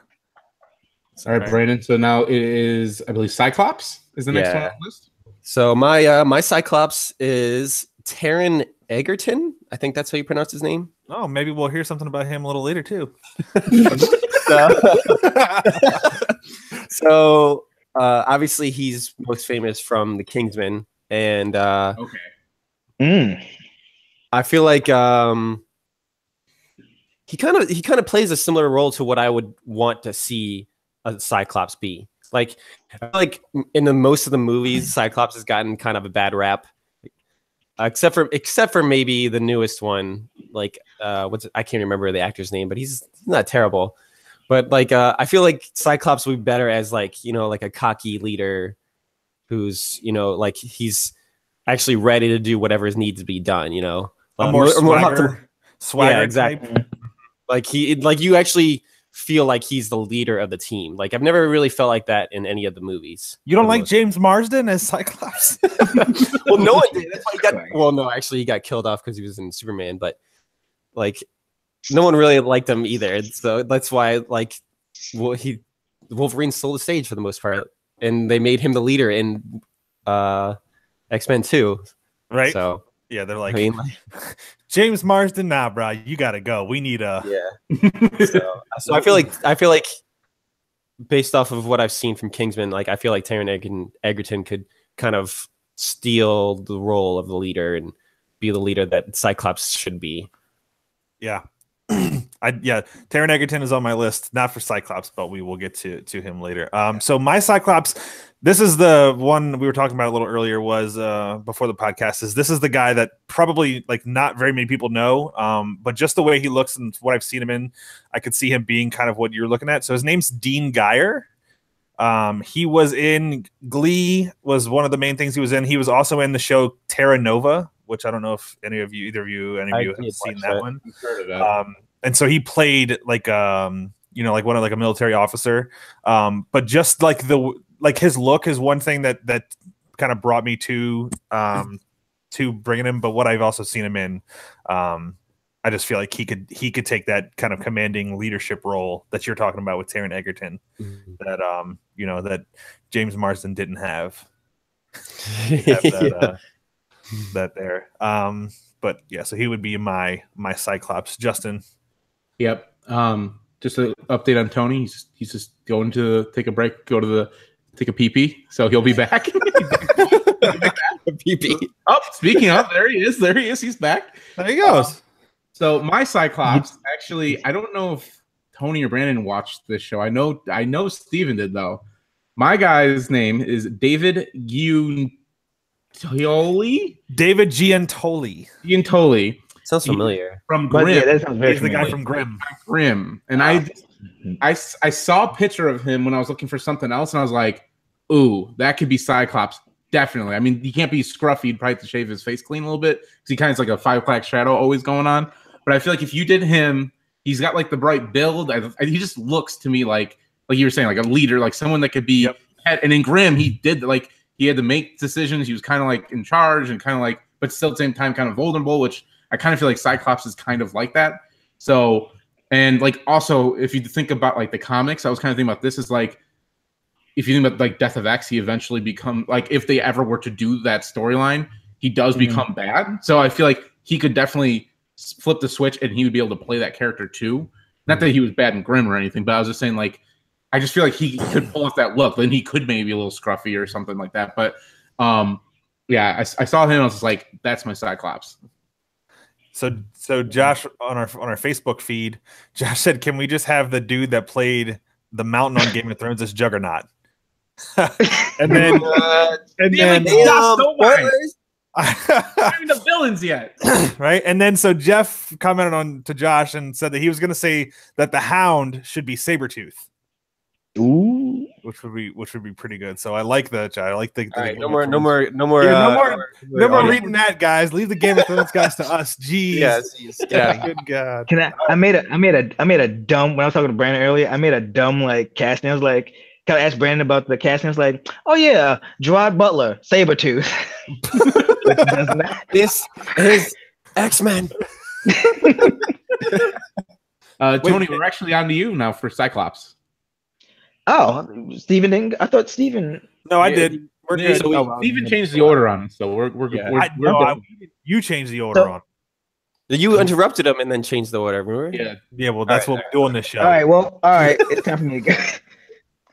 All right, Brandon. So now it is, I believe, Cyclops is the next one on the list. So my Cyclops is Taron Egerton. I think that's how you pronounce his name. Oh, maybe we'll hear something about him a little later too. So obviously he's most famous from The Kingsman, and I feel like he kind of plays a similar role to what I would want to see a Cyclops be. Like I feel like in most of the movies, Cyclops has gotten kind of a bad rap, except for maybe the newest one. Like I can't remember the actor's name, but he's not terrible. But like I feel like Cyclops would be better as like like a cocky leader who's like he's actually ready to do whatever needs to be done. A more swagger yeah, exactly. type. Like you actually feel like he's the leader of the team. Like I've never really felt like that in any of the movies. You don't like James Marsden as Cyclops? Well, no one did. That's why no, actually he got killed off because he was in Superman, but like no one really liked him either. So that's why Wolverine stole the stage for the most part, and they made him the leader in X-Men 2. Right. So yeah, they're like, James Marsden, nah, bro, you gotta go. We need a So I feel like based off of what I've seen from Kingsman, like I feel like Taron Egerton could kind of steal the role of the leader and be the leader that Cyclops should be. Yeah. Taron Egerton is on my list, not for Cyclops, but we will get to him later. So my Cyclops, this is the one we were talking about a little earlier, was before the podcast. This is the guy that probably like not very many people know, but just the way he looks and what I've seen him in, I could see him being kind of what you're looking at. So his name's Dean Geyer. He was in Glee, was one of the main things he was in. He was also in the show Terra Nova, which I don't know if either of you have seen that one. I've heard of that. And so he played like like one of like a military officer. But just like his look is one thing that kind of brought me to bringing him. But what I've also seen him in, I just feel like he could take that kind of commanding leadership role that you're talking about with Taron Egerton, that that James Marsden didn't have. That there. But yeah, so he would be my Cyclops. Justin. Yep. Just an update on Tony. He's just going to take a break, take a pee-pee. So he'll be back. Pee-pee. Oh, speaking of, there he is. He's back. There he goes. So my Cyclops, actually, I don't know if Tony or Brandon watched this show. I know Steven did though. My guy's name is David Giuntoli. David Giuntoli. Giuntoli. Sounds familiar. From Grimm. Yeah, that sounds very He's the familiar. guy from Grimm. Grimm. And I saw a picture of him when I was looking for something else, and I was like, ooh, that could be Cyclops. Definitely. I mean, he can't be scruffy. He'd probably have to shave his face clean a little bit because he kind of like a 5 o'clock shadow always going on. But I feel like if you did him, he's got like the bright build. He just looks to me like you were saying, like a leader, like someone that could be. Yep. And in Grimm, he did he had to make decisions. He was kind of like in charge and kind of like, but still at the same time kind of vulnerable, which I kind of feel like Cyclops is kind of like that. So, and like also, if you think about like the comics, I was kind of thinking about this is like, if you think about like Death of X, he eventually become like, if they ever were to do that storyline, he does become bad. So I feel like he could definitely flip the switch and he would be able to play that character too. Not that he was bad in Grimm or anything, but I was just saying like, I just feel like he could pull off that look. Then he could maybe a little scruffy or something like that. But yeah, I saw him. I was just like, that's my Cyclops. So Josh on our Facebook feed, Josh said, "Can we just have the dude that played the Mountain on Game of Thrones as Juggernaut?" and then not even the villains yet, right? And then so Jeff commented on to Josh and said that he was going to say that the Hound should be Sabretooth. Ooh, which would be pretty good. So I like that. I like the. All right, no more reading that, guys. Leave the Game of Thrones guys to us. Jeez. Yeah. Good God. I made a dumb, when I was talking to Brandon earlier, I made a dumb like casting. I was like, kind of asked Brandon about the casting. I was like, oh yeah, Gerard Butler, Sabretooth. This is X-Men. Tony, we're actually on to you now for Cyclops. Oh, Steven didn't. I thought Steven. No, I did. We're good. So Steven changed the order on us, so we're good. You changed the order on. You interrupted him and then changed the order. Remember? Yeah. Well, that's what we do on this show. All right. Well, all right. It's time for me to go.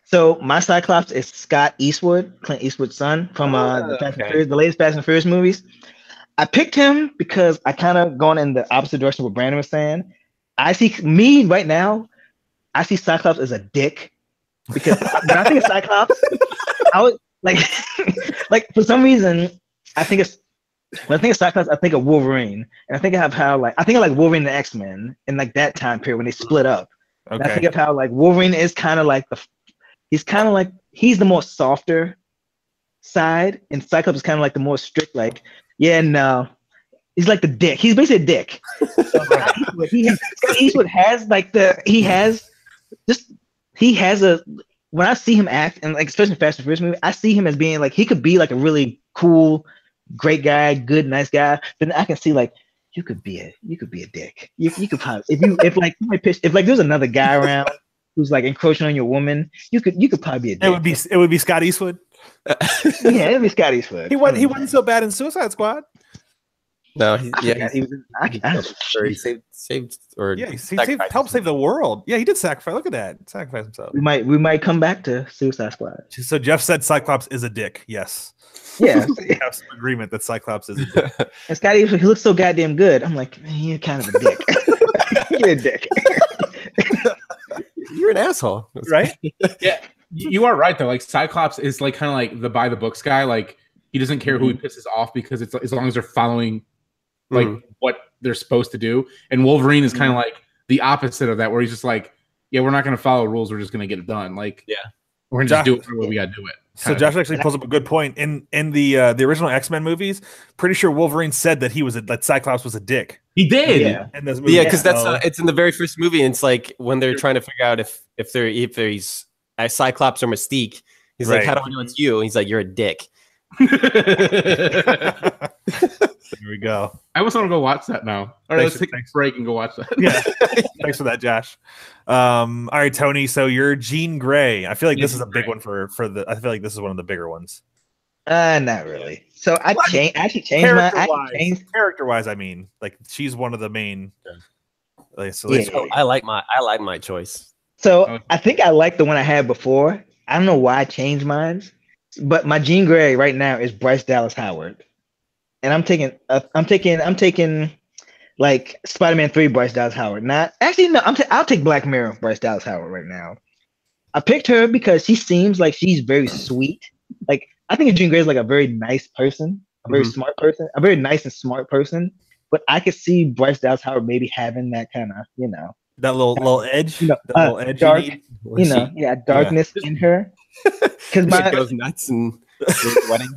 So my Cyclops is Scott Eastwood, Clint Eastwood's son from the latest Fast and Furious movies. I picked him because I kind of gone in the opposite direction of what Brandon was saying. I see me right now. I see Cyclops as a dick because when I think of Cyclops, I would like for some reason I think it's when I think of Cyclops, I think of Wolverine, and I think of how I think of like Wolverine and the X-Men in like that time period when they split up. Okay. And I think of how like Wolverine is kind of like he's the more softer side, and Cyclops is kind of like the more strict, like, yeah, no. He's like the dick. He's basically a dick. Eastwood has like when I see him act, and like especially in Fast and Furious movie, I see him as being like he could be like a really cool, great guy, good, nice guy. Then I can see like you could be a dick. You could probably if there's another guy around who's like encroaching on your woman, you could probably be a dick. It would be Scott Eastwood. Yeah, it'd be Scott Eastwood. He wasn't so bad in Suicide Squad. No, he helped save the world. Yeah, he did sacrifice. Look at that, sacrifice himself. We might come back to Suicide Squad. So Jeff said Cyclops is a dick. Yes. Yeah, we have some agreement that Cyclops is a dick. And Scotty, he looks so goddamn good. I'm like, man, you're kind of a dick. You're a dick. You're an asshole, right? Yeah, you are right though. Like Cyclops is like kind of like the by the books guy. Like he doesn't care who he pisses off because it's as long as they're following like what they're supposed to do. And Wolverine is kind of like the opposite of that, where he's just like, yeah, we're not going to follow rules. We're just going to get it done. Like, yeah, we're going to just do it the way we got to do it. So Josh actually pulls up a good point. In the original X-Men movies, pretty sure Wolverine said that that Cyclops was a dick. He did. Yeah, because that's it's in the very first movie. And it's like when they're trying to figure out if he's a Cyclops or Mystique. He's like, how do I know it's you? And he's like, you're a dick. There we go. I almost want to go watch that now. All right, let's take a break and go watch that. Yeah, thanks for that, Josh. All right, Tony. So you're Jean Grey. I feel like this is a big one for the. I feel like this is one of the bigger ones. Not really. So I actually changed my character-wise. I mean, like she's one of the main. I like my choice. So I think I like the one I had before. I don't know why I changed mine, but my Jean Grey right now is Bryce Dallas Howard. And I'm taking like Spider-Man 3 Bryce Dallas Howard. I'll take Black Mirror Bryce Dallas Howard right now. I picked her because she seems like she's very sweet. Like I think Jean Grey is like a very nice person, a very smart person, a very nice and smart person. But I could see Bryce Dallas Howard maybe having that kind of, that little edge, little edge, dark, darkness in her. Because she goes nuts and wedding.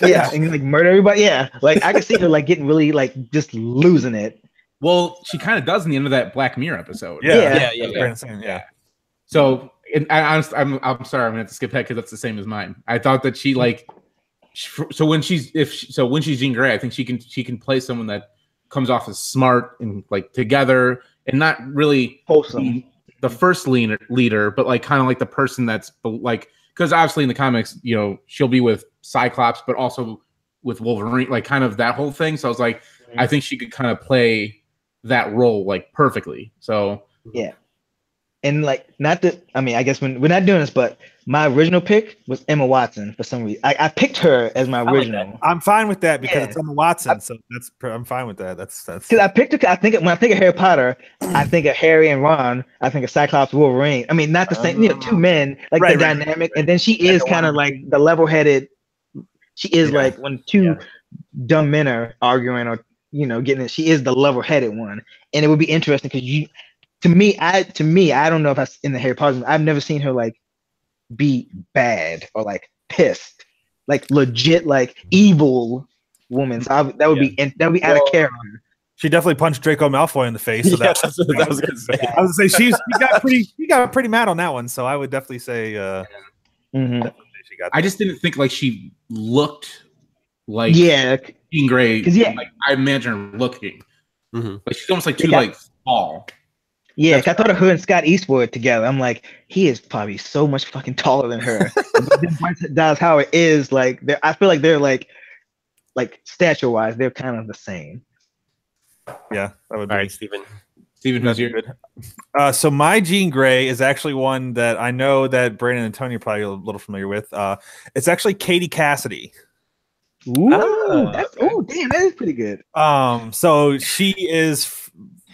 Yeah, and like murder everybody. Yeah, like I could see her like getting really like just losing it. Well, she kind of does in the end of that Black Mirror episode. Yeah. So, I'm sorry, I'm gonna have to skip that because that's the same as mine. I thought that she like, so when she's Jean Grey, I think she can play someone that comes off as smart and like together and not really wholesome. The first leader, but like kind of like the person that's like. Because obviously in the comics, she'll be with Cyclops, but also with Wolverine, like kind of that whole thing. So I was like, I think she could kind of play that role like perfectly. So yeah, and like I guess when we're not doing this, but my original pick was Emma Watson for some reason. I picked her as my original. Like I'm fine with that because it's Emma Watson, so I'm fine with that. That's because I picked her. When I think of Harry Potter, I think of Harry and Ron. I think of Cyclops, Wolverine. I mean, not the same. Two men, like the dynamic, and then she is kind of like the level-headed. She is like when two dumb men are arguing or getting it. She is the level-headed one, and it would be interesting because to me, I don't know if in the Harry Potter. I've never seen her like be bad or like pissed, like legit, like evil woman. So that would be out of character. She definitely punched Draco Malfoy in the face. So that's what I was gonna say. I was gonna say she got pretty mad on that one. So I would definitely say, definitely she got. I just didn't think like she looked like Jean Grey. Like I imagine her looking. Mm-hmm. Like she's almost like too like small. Yeah, I thought of her and Scott Eastwood together. I'm like, he is probably so much fucking taller than her. But then Bryce Dallas Howard is like, I feel like they're like stature wise, they're kind of the same. Yeah, that would be. All right, Steven. Steven, who's your good? So my Jean Grey is actually one that I know that Brandon and Tony are probably a little familiar with. It's actually Katie Cassidy. Ooh, damn, that is pretty good. So she is.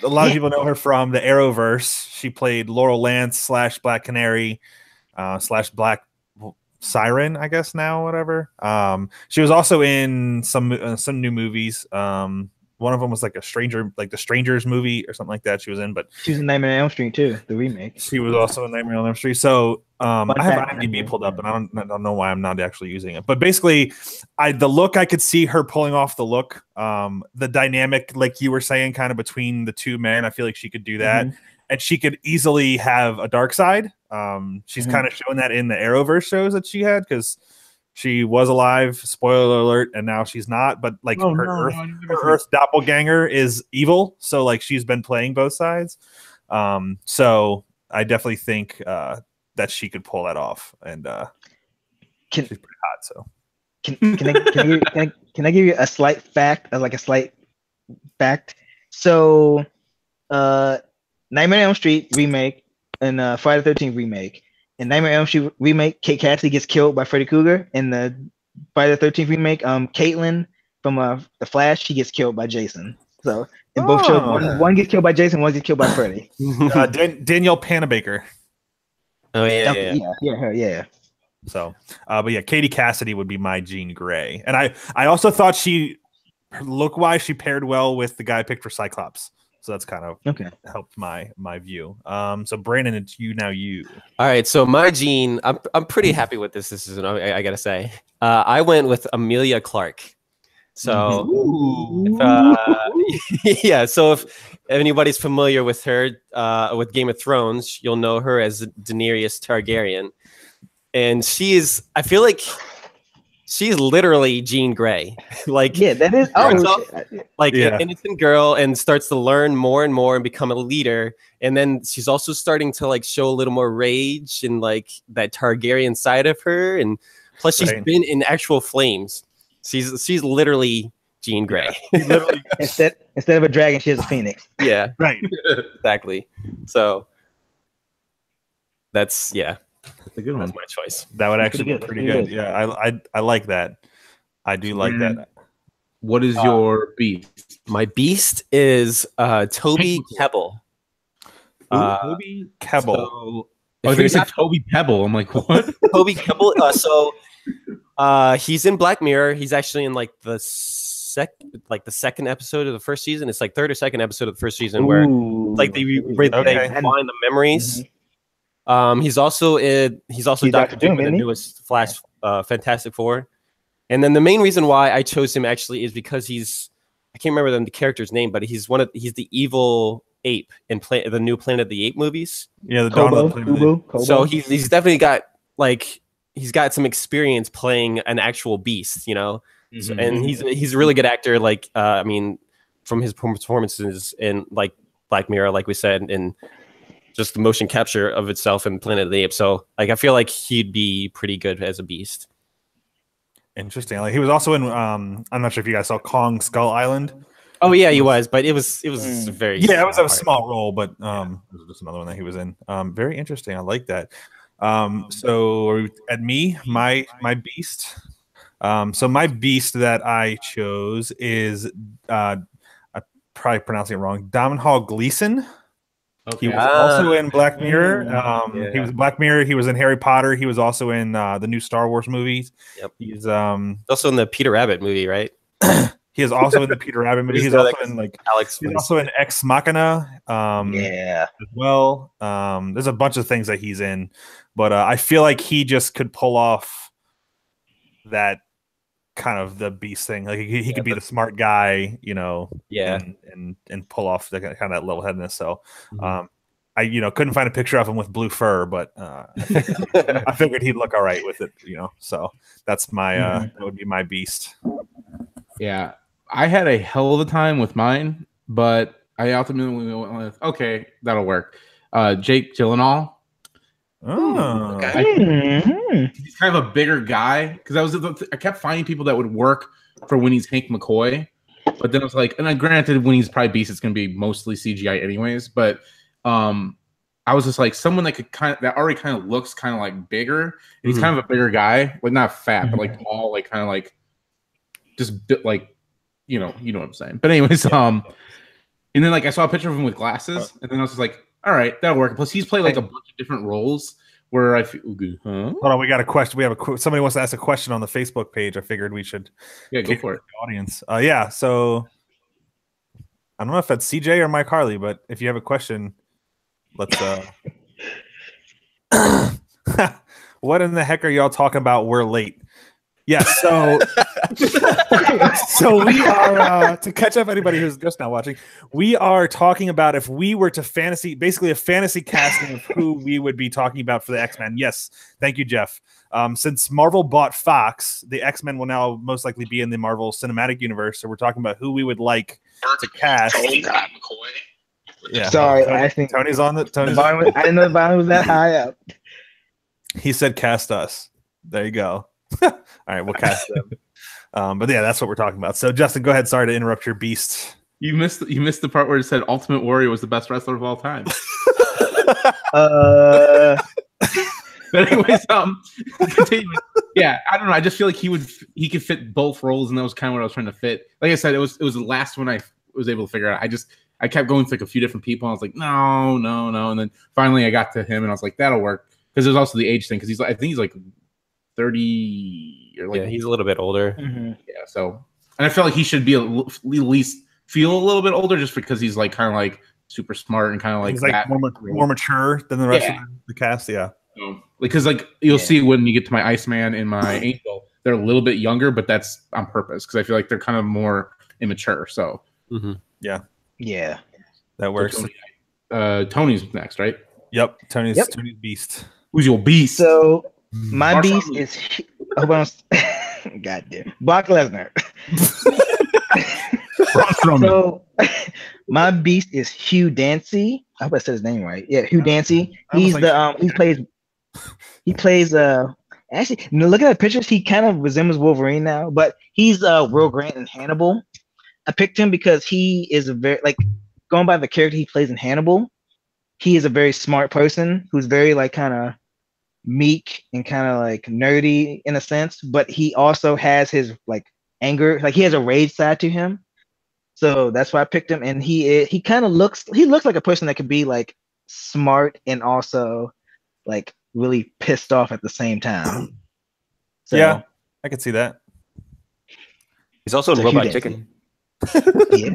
A lot of people know her from the Arrowverse. She played Laurel Lance / Black Canary / Black Siren, I guess now, whatever. She was also in some new movies. One of them was like the Strangers movie or something like that. She was in, but she was in Nightmare on Elm Street too, the remake. She was also in Nightmare on Elm Street. So I have IMDb pulled up, and I don't know why I'm not actually using it. But basically, the look, I could see her pulling off the look. The dynamic, like you were saying, kind of between the two men, I feel like she could do that, and she could easily have a dark side. She's kind of shown that in the Arrowverse shows that she had, because she was alive, spoiler alert, and now she's not. But like her Earth doppelganger is evil, so like she's been playing both sides. So I definitely think that she could pull that off, and she's pretty hot. So can I give you a slight fact, So, Nightmare on Elm Street remake and Friday the 13th remake. In Nightmare on Elm Street remake, Kate Cassidy gets killed by Freddy Krueger. In the Friday the 13th remake, Caitlin from The Flash, she gets killed by Jason. So in both shows, one gets killed by Jason, one gets killed by Freddy. Danielle Panabaker. Oh yeah. Yeah. So, but yeah, Katie Cassidy would be my Jean Grey, and I also thought look-wise, she paired well with the guy I picked for Cyclops. So that's kind of helped my view. So Brandon, it's you now. All right. So my Jean, I'm pretty happy with this. This is I gotta say, I went with Amelia Clark. So yeah. So if anybody's familiar with her with Game of Thrones, you'll know her as Daenerys Targaryen, and I feel like she's literally Jean Grey. Like, yeah, that is an innocent girl, and starts to learn more and more and become a leader. And then she's also starting to like show a little more rage and like that Targaryen side of her. And plus, she's been in actual flames. She's literally Jean Grey. Yeah. instead of a dragon, she has a phoenix. Yeah, right. Exactly. So that's That's a good one. That's my choice. That would actually be pretty good. Yeah, I like that. I do like that. What is your beast? My beast is Toby Kebbell. Toby Kebbell. So, I think it's Toby Pebble. I'm like, what? Toby Kebbell. He's in Black Mirror. He's actually in like the second episode of the first season. It's like third or second episode of the first season where like they find the memories. He's also Dr. Doom in the newest Flash Fantastic Four. And then the main reason why I chose him actually is because I can't remember the character's name, but he's the evil ape in the new Planet of the Apes movies. Yeah, the Dawn of the Planet of the Apes. So he's definitely got he's got some experience playing an actual beast, you know. Mm-hmm. So, and he's a really good actor. Like I mean, from his performances in like Black Mirror, like we said, and just the motion capture of itself in Planet of the Apes. So like I feel like he'd be pretty good as a beast. Interesting. Like he was also in I'm not sure if you guys saw Kong Skull Island. Oh yeah, he was, but it was very it was a small role, but it was just another one that he was in. Very interesting. I like that. So at me, my beast. So my beast that I chose is I'm probably pronouncing it wrong. Domhnall Gleeson. Okay. He was also in Black Mirror. He was in Black Mirror. He was in Harry Potter. He was also in the new Star Wars movies. Yep. He's also in the Peter Rabbit movie, right? He is also in the Peter Rabbit movie. He's also in Alex. He's also in Ex Machina. As well. There's a bunch of things that he's in, but I feel like he just could pull off that kind of the beast thing. Like he could be the smart guy, you know. Yeah. And pull off the kind of that level headedness. So, I couldn't find a picture of him with blue fur, but I figured he'd look all right with it, you know. So that's my that would be my beast. Yeah, I had a hell of a time with mine. but I ultimately went with okay, that'll work. Jake Gyllenhaal. Oh, Mhm. He's kind of a bigger guy because I kept finding people that would work for when he's Hank McCoy, but then I was like, and I granted when he's probably Beast, it's going to be mostly CGI anyways, but I was just like someone that could that already kind of looks kind of like bigger. And he's kind of a bigger guy, like not fat, but like tall, like kind of like just like you know what I'm saying. But anyways, and then like I saw a picture of him with glasses, and then I was just like, all right, that'll work. Plus, he's played like a bunch of different roles where I feel good. Huh? Hold on, we got a question. We have somebody wants to ask a question on the Facebook page. I figured we should Go for it. The audience. Yeah, so I don't know if that's CJ or Mike Harley, but if you have a question, let's what in the heck are y'all talking about? We're late. Yeah, so so we are to catch up anybody who's just now watching. We are talking about if we were to basically a fantasy casting of who we would be talking about for the X-Men. Yes, thank you, Jeff. Since Marvel bought Fox, the X-Men will now most likely be in the Marvel Cinematic Universe. So we're talking about who we would like to cast. Yeah, Sorry, I think Tony's on the. I didn't know the volume was that high up. He said, "Cast us." There you go. All right, we'll cast them. But yeah, that's what we're talking about. So, Justin, go ahead. Sorry to interrupt your beast. You missed the part where it said Ultimate Warrior was the best wrestler of all time. But anyways, continuing. Yeah, I don't know. I just feel like he could fit both roles, and that was kind of what I was trying to fit. Like I said, it was the last one I was able to figure out. I kept going to like a few different people. And I was like, no, and then finally I got to him, and I was like, that'll work because there's also the age thing because I think he's like 30 or like he's a little bit older. Mm-hmm. Yeah, so and I feel like he should be at least feel a little bit older just because he's like kind of like super smart and kind of like he's like that more mature than the rest of the cast. Yeah. Because like you'll see when you get to my Iceman and my Angel, they're a little bit younger, but that's on purpose because I feel like they're kind of more immature. So yeah, that works. So Tony's next, right? Yep, Tony's beast. Who's your beast? So my beast is goddamn Brock Lesnar. So my beast is Hugh Dancy. I hope I said his name right. Yeah, Hugh Dancy. He's he plays actually looking at the pictures, he kind of resembles Wolverine now, but he's Will Grant in Hannibal. I picked him because he is a very going by the character he plays in Hannibal, he is a very smart person who's very like kind of meek and kind of like nerdy in a sense, but he also has his like anger, like he has a rage side to him. So that's why I picked him, and he kind of looks like a person that could be like smart and also like really pissed off at the same time. So, yeah, I could see that. He's also in Robot Chicken. Yeah.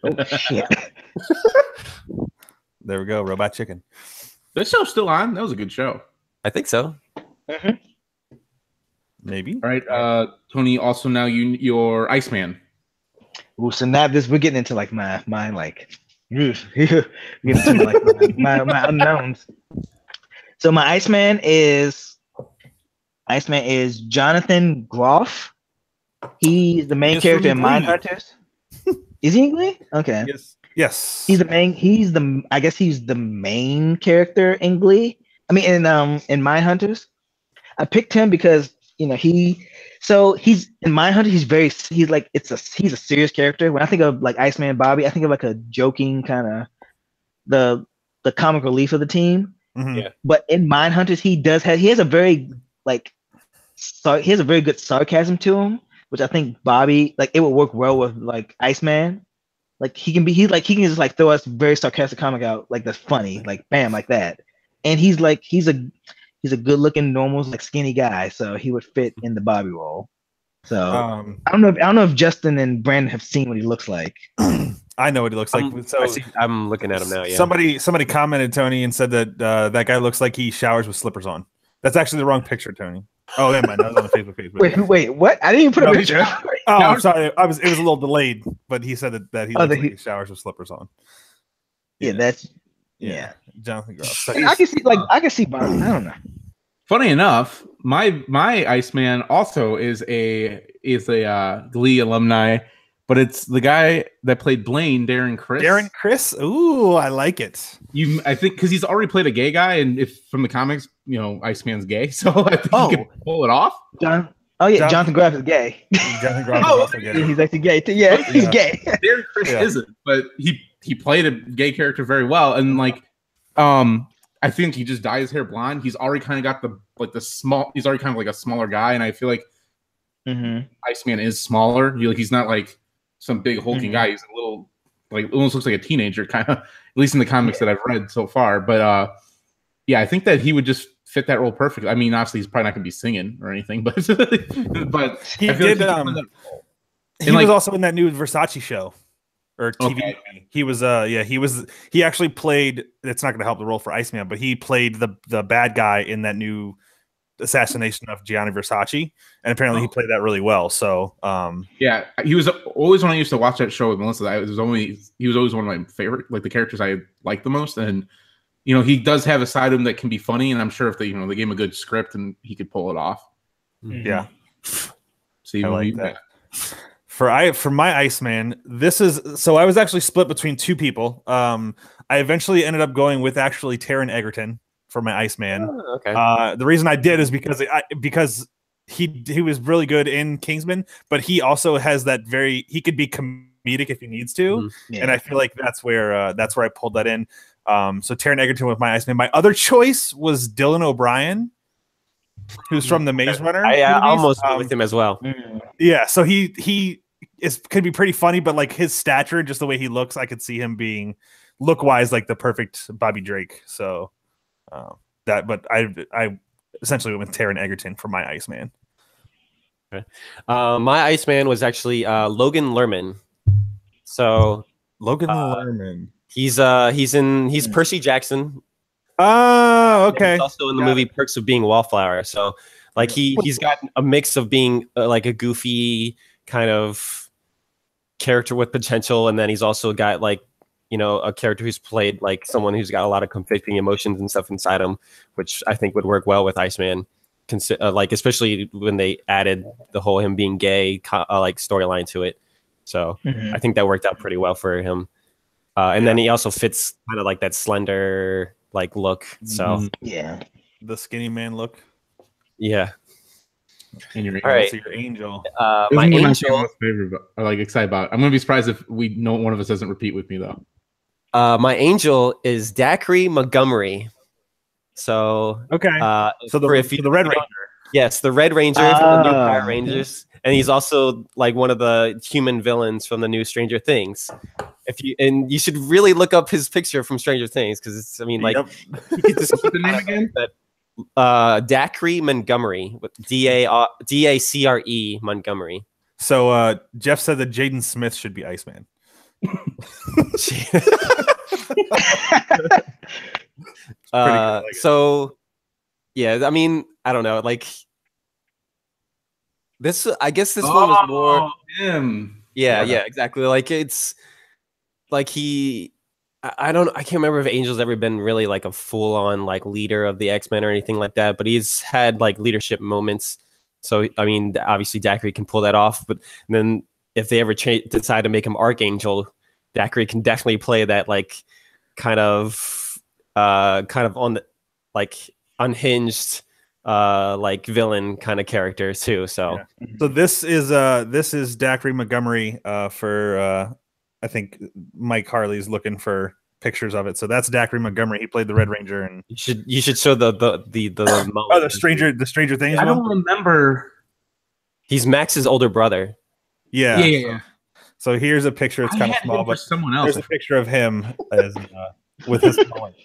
Oh shit. There we go, Robot Chicken. This show's still on. That was a good show. I think so. Maybe. All right, Tony. Also, now your Iceman. Ooh, so now we're getting into like my like getting into like my unknowns. So my Iceman is Jonathan Groff. He's the main character in Mindhunters. Is he English? Okay. Yes. He's the main character in Glee. I mean in Mindhunters. I picked him because he's in Mindhunter. He's a serious character. When I think of like Iceman Bobby, I think of like a joking kind of the comic relief of the team. Mm-hmm. Yeah. But in Mindhunters, he has a very good sarcasm to him, which I think Bobby it would work well with like Iceman. Like he can just like throw us very sarcastic comic out like that's funny, like bam, like that. And he's a good looking normal like skinny guy, so he would fit in the Bobby role. So I don't know if Justin and Brandon have seen what he looks like. I know what he looks like. I'm looking at him now. Yeah. Somebody commented, Tony, and said that that guy looks like he showers with slippers on. That's actually the wrong picture, Tony. Oh, never mind. That was on the Facebook page. Wait, what? I didn't even put a picture. Oh, I'm sorry. It was a little delayed, but he said that he looks like he showers with slippers on. Yeah, that's yeah. Jonathan Groff. So I can see Bobby. I don't know. Funny enough, my Iceman also is a Glee alumni, but it's the guy that played Blaine, Darren Criss. Darren Criss. Ooh, I like it. I think because he's already played a gay guy, and if from the comics, Iceman's gay, so I think he could pull it off. Jonathan Graff is gay. Jonathan Graff is also gay. He's actually gay too. Yeah, he's gay. Darren Criss isn't, but he played a gay character very well, and I think he just dyed his hair blonde. He's already kind of got the small. He's already kind of like a smaller guy, and I feel like Iceman is smaller. He's not like some big hulking guy. He's a little almost looks like a teenager, kind of. At least in the comics that I've read so far. But I think that he would just fit that role perfectly. I mean, obviously he's probably not going to be singing or anything, but he did. He was also in that new Versace show. Or TV. Okay. He actually played. It's not going to help the role for Iceman, but he played the bad guy in that new assassination of Gianni Versace, and apparently he played that really well. So, he was always when I used to watch that show with Melissa. He was always one of my favorite, like the characters I liked the most, and he does have a side of him that can be funny, and I'm sure if they they gave him a good script, and he could pull it off. Yeah, I like that. For my Iceman, I was actually split between two people. I eventually ended up going with actually Taron Egerton for my Iceman. Oh, okay. The reason I did is because he was really good in Kingsman, but he also has he could be comedic if he needs to, and I feel like that's where I pulled that in. So Taron Egerton with my Iceman. My other choice was Dylan O'Brien, who's from the Maze Runner. I almost went with him as well. Yeah, so he could be pretty funny, but like his stature, just the way he looks, I could see him being look-wise like the perfect Bobby Drake. So but I essentially went with Taron Egerton for my Iceman. Okay. My Iceman was actually Logan Lerman. So Logan Lerman. He's Percy Jackson. Oh, okay. He's also in the movie Perks of Being a Wallflower. So like he's got a mix of being like a goofy kind of character with potential, and then he's also got like a character who's played like someone who's got a lot of conflicting emotions and stuff inside him, which I think would work well with Iceman. Like especially when they added the whole him being gay like storyline to it. So I think that worked out pretty well for him. And then he also fits kind of like that slender like look. So the skinny man look. Yeah. And your angel. My angel. Favorite, excited about. I'm gonna be surprised if one of us doesn't repeat with me though. My angel is Dacre Montgomery. So okay. So the Red Ranger. Yes, the Red Ranger from the new Power Rangers, and he's also like one of the human villains from the new Stranger Things. You should really look up his picture from Stranger Things because it's. I mean, like you could just keep the name again. Dacre Montgomery with Dacre Montgomery. So Jeff said that Jaden Smith should be Iceman. So yeah, I mean, I don't know, like this. I guess this one was more him. Yeah, exactly. Like it's like I can't remember if Angel's ever been really like a full-on like leader of the X-Men or anything like that, but he's had like leadership moments. So I mean, obviously Dacre can pull that off, but then if they ever decide to make him Archangel, Dacre can definitely play that like kind of on the like unhinged like villain kind of character too. So so this is Dacre Montgomery for I think Mike Harley's looking for pictures of it. So that's Dacre Montgomery. He played the Red Ranger, and you should show the the Stranger Things. I don't remember. He's Max's older brother. Yeah. So here's a picture. It's kind of small, but someone else. There's a picture of him as with his mullet.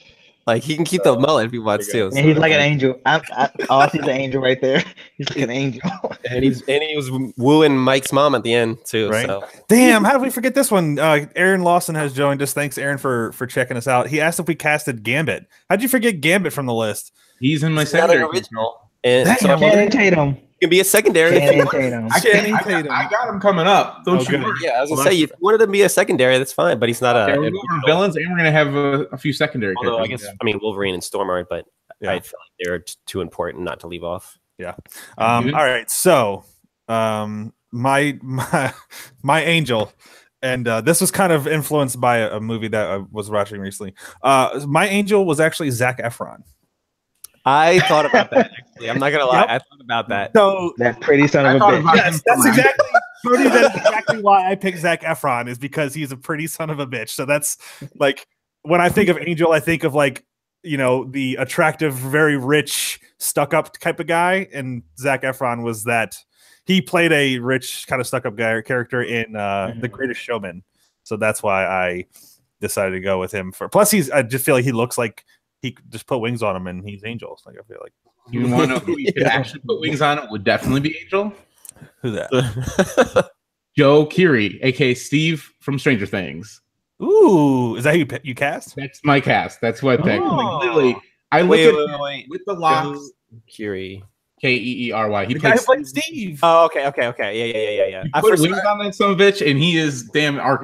Like he can keep the mullet if he wants to. And he's like an angel. I see the angel right there. He's like an angel. And he was wooing Mike's mom at the end too. Right. So. Damn, how did we forget this one? Aaron Lawson has joined us. Thanks, Aaron, for checking us out. He asked if we casted Gambit. How'd you forget Gambit from the list? He's in my secondary original. And so Channing Tatum. Can be a secondary. I got him coming up. Don't you worry. Yeah, I was gonna say if you wanted to be a secondary, that's fine. But he's not a. We're going villains, and we're gonna have a few secondary. Although I guess I mean Wolverine and Stormheart, but I feel like they're too important not to leave off. Yeah. All right. So my angel, and this was kind of influenced by a movie that I was watching recently. My angel was actually Zac Efron. I thought about that. Actually, I'm not gonna lie. Yep. I thought about that. So That pretty son of a bitch. yes, that's exactly. Cody, that's exactly why I picked Zac Efron, is because he's a pretty son of a bitch. So that's like, when I think of Angel, I think of like, you know, the attractive, very rich, stuck up type of guy. And Zac Efron was that. He played a rich, kind of stuck up guy character in The Greatest Showman. So that's why I decided to go with him for. Plus, I just feel like he looks like he could just put wings on him and he's Angel. Like, I feel like. You want to know who you could actually put wings on? It would definitely be Angel. Who's that? Joe Keery, aka Steve from Stranger Things. Ooh, is that who you cast? That's my cast. That's what I picked. Oh. Like, literally, I look Wait, at wait, him wait. with the locks. Curie. Keery. He The guy plays. who played Steve. Oh, okay. Yeah. You put wings on that son of a bitch, and he is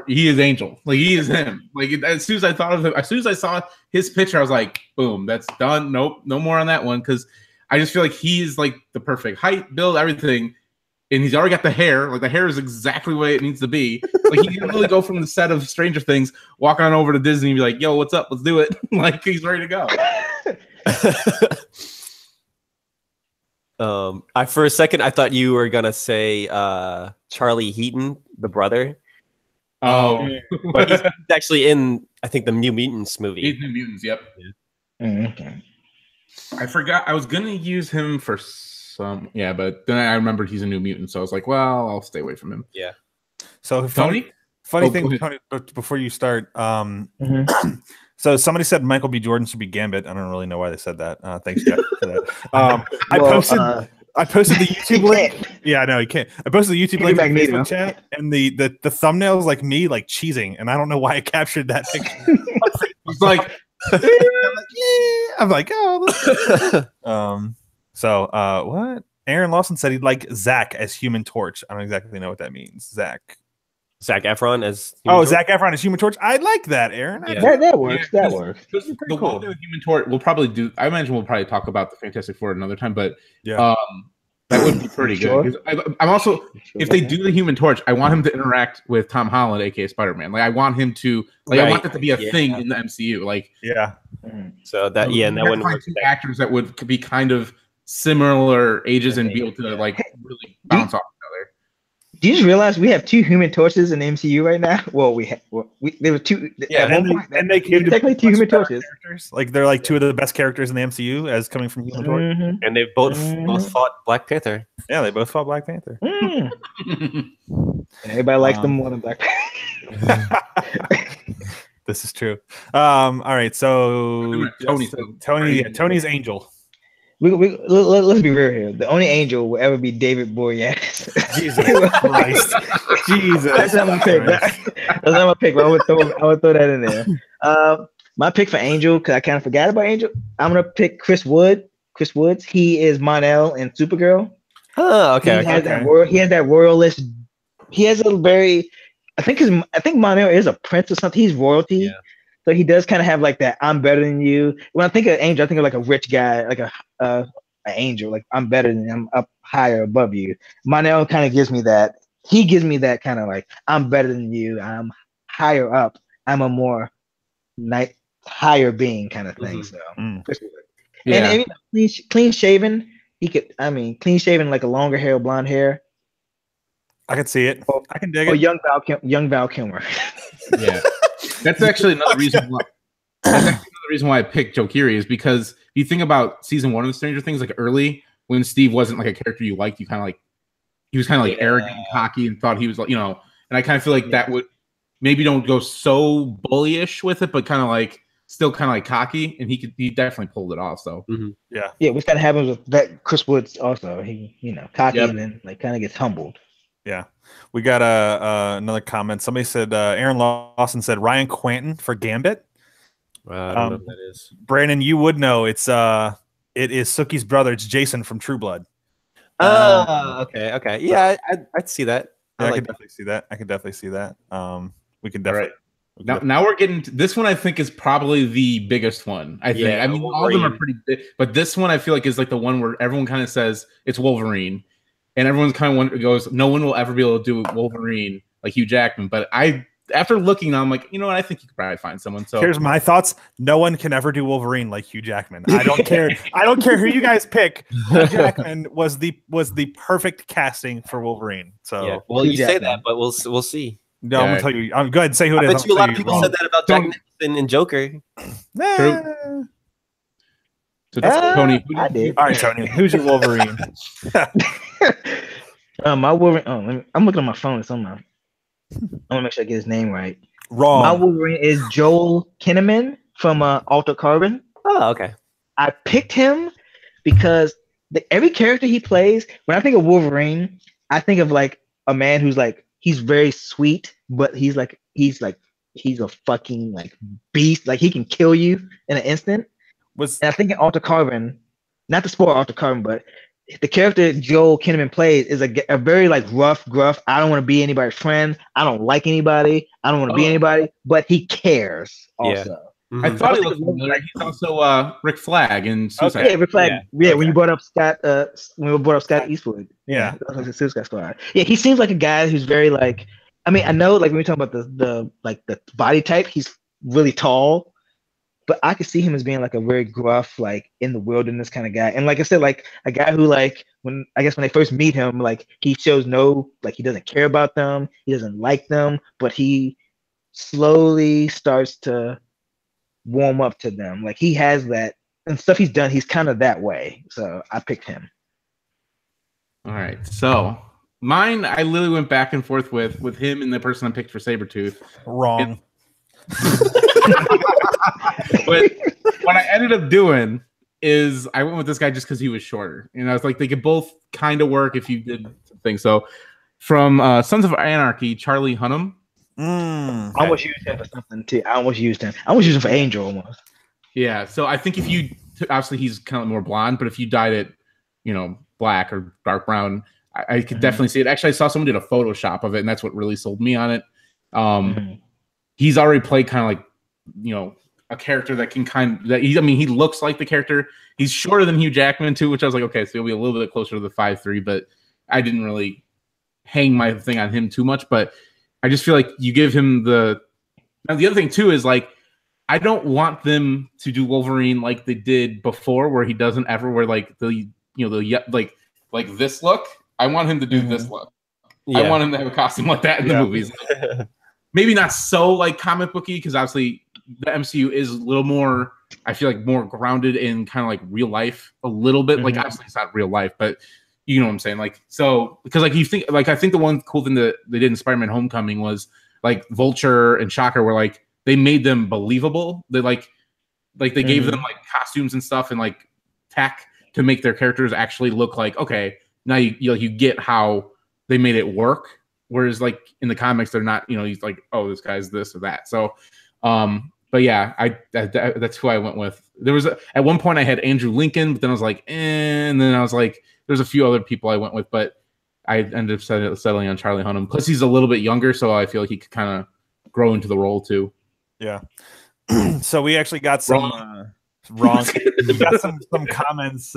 he is Angel. Like, he is him. Like, as soon as I thought of him, as soon as I saw his picture, I was like, boom, that's done. Nope, no more on that one, because I just feel like he's like the perfect height, build, everything. And he's already got the hair. Like, the hair is exactly the way it needs to be. Like, he can really go from the set of Stranger Things, walk on over to Disney and be like, yo, what's up? Let's do it. Like, he's ready to go. For a second, I thought you were gonna say Charlie Heaton, the brother. Oh. But he's actually in, I think, the New Mutants movie. He's New Mutants, yep. Okay. I forgot. I was going to use him for yeah, but then I remembered he's a New Mutant, so I was like, well, I'll stay away from him. Yeah. So Tony? Funny thing, Tony, before you start, so somebody said Michael B. Jordan should be Gambit. I don't really know why they said that. Thanks, Jeff, for that. I posted the YouTube link. Yeah, I know you can't. I posted the YouTube link in the Facebook chat, and the thumbnail is like me like cheesing, and I don't know why I captured that picture. It's like, I'm like, oh. So what? Aaron Lawson said he'd like Zach as Human Torch. I don't exactly know what that means. Zac Efron as Human Torch? Zac Efron as Human Torch. I like that, Aaron. Yeah. That works. Yeah, that works. The cool. one with Human Torch, we'll probably do. I imagine we'll probably talk about the Fantastic Four another time, but yeah, that would be pretty good. I'm also, if they do the Human Torch, I want him to interact with Tom Holland, aka Spider-Man. Like, I want him to, like, I want that to be a thing in the MCU. Like, yeah. So that, and that wouldn't work. Two actors that would be kind of similar ages and be able to like really bounce off each other. Do you just realize we have two Human Torches in the MCU right now? Well, there were two. Yeah, and they came to technically two Human Torches. Like, they're like two of the best characters in the MCU as coming from Human Torch. And they've both fought Black Panther. Yeah, they both fought Black Panther. Everybody likes them more than Black Panther. This is true. All right, so Tony's Angel. Let's be real here. The only Angel will ever be David Boreanaz. Jesus Christ. Jesus. That's not my pick. That's not my pick. But I would throw that in there. My pick for Angel, because I kind of forgot about Angel. I'm gonna pick Chris Woods. He is Mon-El in Supergirl. Oh, okay. He has that royalist. He has a very. I think Mon-El is a prince or something. He's royalty. Yeah. So he does kind of have like that I'm better than you. When I think of Angel, I think of like a rich guy, like an angel, like I'm better than you, I'm up higher above you. Mon-El kind of gives me that. He gives me that kind of like I'm better than you, I'm higher up, I'm a more higher being kind of thing. So yeah. And clean shaven, clean shaven, like a longer hair, blonde hair. I can see it. I can dig it. Young Val Kilmer. Yeah. That's actually another reason why I picked Joe Keery, is because if you think about season 1 of the Stranger Things, like early when Steve wasn't like a character you liked, he was kind of like arrogant and cocky and thought he was like, and I kind of feel like that would maybe don't go so bullyish with it, but kind of like still kind of like cocky, and he definitely pulled it off. So yeah, which kind of happens with that Chris Woods also. He cocky and then like kind of gets humbled. Yeah, we got another comment. Somebody said Aaron Lawson said Ryan Quanten for Gambit. I don't know what that is. Brandon, you would know. It is Sookie's brother. It's Jason from True Blood. Okay. Yeah, I'd see that. Yeah, I could definitely see that. We can definitely. Right. Now we're getting to this one. I think is probably the biggest one. I think. I mean, all of them are pretty big, but this one I feel like is like the one where everyone kind of says it's Wolverine. and everyone's kind of goes, no one will ever be able to do Wolverine like Hugh Jackman. But after looking, I'm like, you know what? I think you could probably find someone. So here's my thoughts: no one can ever do Wolverine like Hugh Jackman. I don't care. I don't care who you guys pick. Hugh Jackman was the perfect casting for Wolverine. So yeah. Well, you say that, but we'll see. No, I'm gonna tell you. Go ahead and say who it is. I bet you a lot of people said that about Jack Nicholson and Joker. True. So that's Tony. I did. All right, Tony. Who's your Wolverine? My Wolverine. I'm looking at my phone. It's on my. I want to make sure I get his name right. Wrong. My Wolverine is Joel Kinnaman from Altered Carbon. Oh, okay. I picked him because every character he plays, when I think of Wolverine, I think of like a man who's like, he's very sweet, but he's a fucking like beast. Like he can kill you in an instant. And I think in Altered Carbon, not to spoil Altered Carbon, but the character Joel Kinnaman plays is a very like rough, gruff. I don't want to be anybody's friend. I don't like anybody. I don't want to be anybody. But he cares also. Yeah. I thought he looked familiar. He's also Rick Flag in Suicide. Okay, Rick Flag. Yeah, when you brought up Scott, when we brought up Scott Eastwood. Yeah, the Suicide Squad. Yeah, he seems like a guy who's very like. I mean, I know like when we talk about the body type, he's really tall. But I could see him as being like a very gruff, like in the wilderness kind of guy. And like I said, like a guy who like when they first meet him, like he shows he doesn't care about them, he doesn't like them, but he slowly starts to warm up to them. Like he has that and stuff he's done, he's kind of that way. So I picked him. All right. So mine, I literally went back and forth with him and the person I picked for Sabretooth. Wrong. But what I ended up doing is I went with this guy just because he was shorter. And I was like, they could both kind of work if you did something. So from Sons of Anarchy, Charlie Hunnam. I almost used him for something too. I almost used him for Angel almost. Yeah. So I think if you obviously he's kind of more blonde, but if you dyed it, black or dark brown, I could definitely see it. Actually, I saw someone did a Photoshop of it, and that's what really sold me on it. He's already played kind of like, a character that can he looks like the character. He's shorter than Hugh Jackman too, which I was like, okay, so he'll be a little bit closer to the 5'3", but I didn't really hang my thing on him too much. But I just feel like you give him the other thing too is like, I don't want them to do Wolverine like they did before, where he doesn't ever wear like like this look. I want him to do this look. Yeah. I want him to have a costume like that in the movies. Maybe not so like comic booky, because obviously the MCU is a little more, I feel like, more grounded in kind of like real life a little bit. Like obviously it's not real life, but you know what I'm saying? Like, so because like you think like I think the one cool thing that they did in Spider-Man Homecoming was like Vulture and Shocker were like they made them believable. They like they gave them like costumes and stuff and like tech to make their characters actually look like, okay, now you get how they made it work. Whereas like in the comics, they're not, he's like, oh, this guy's this or that. So, but yeah, that's who I went with. There was at one point I had Andrew Lincoln, but then I was like, and then I was like, there's a few other people I went with, but I ended up settling on Charlie Hunnam. Plus he's a little bit younger, so I feel like he could kind of grow into the role too. Yeah. So we actually got some wrong. We got some comments.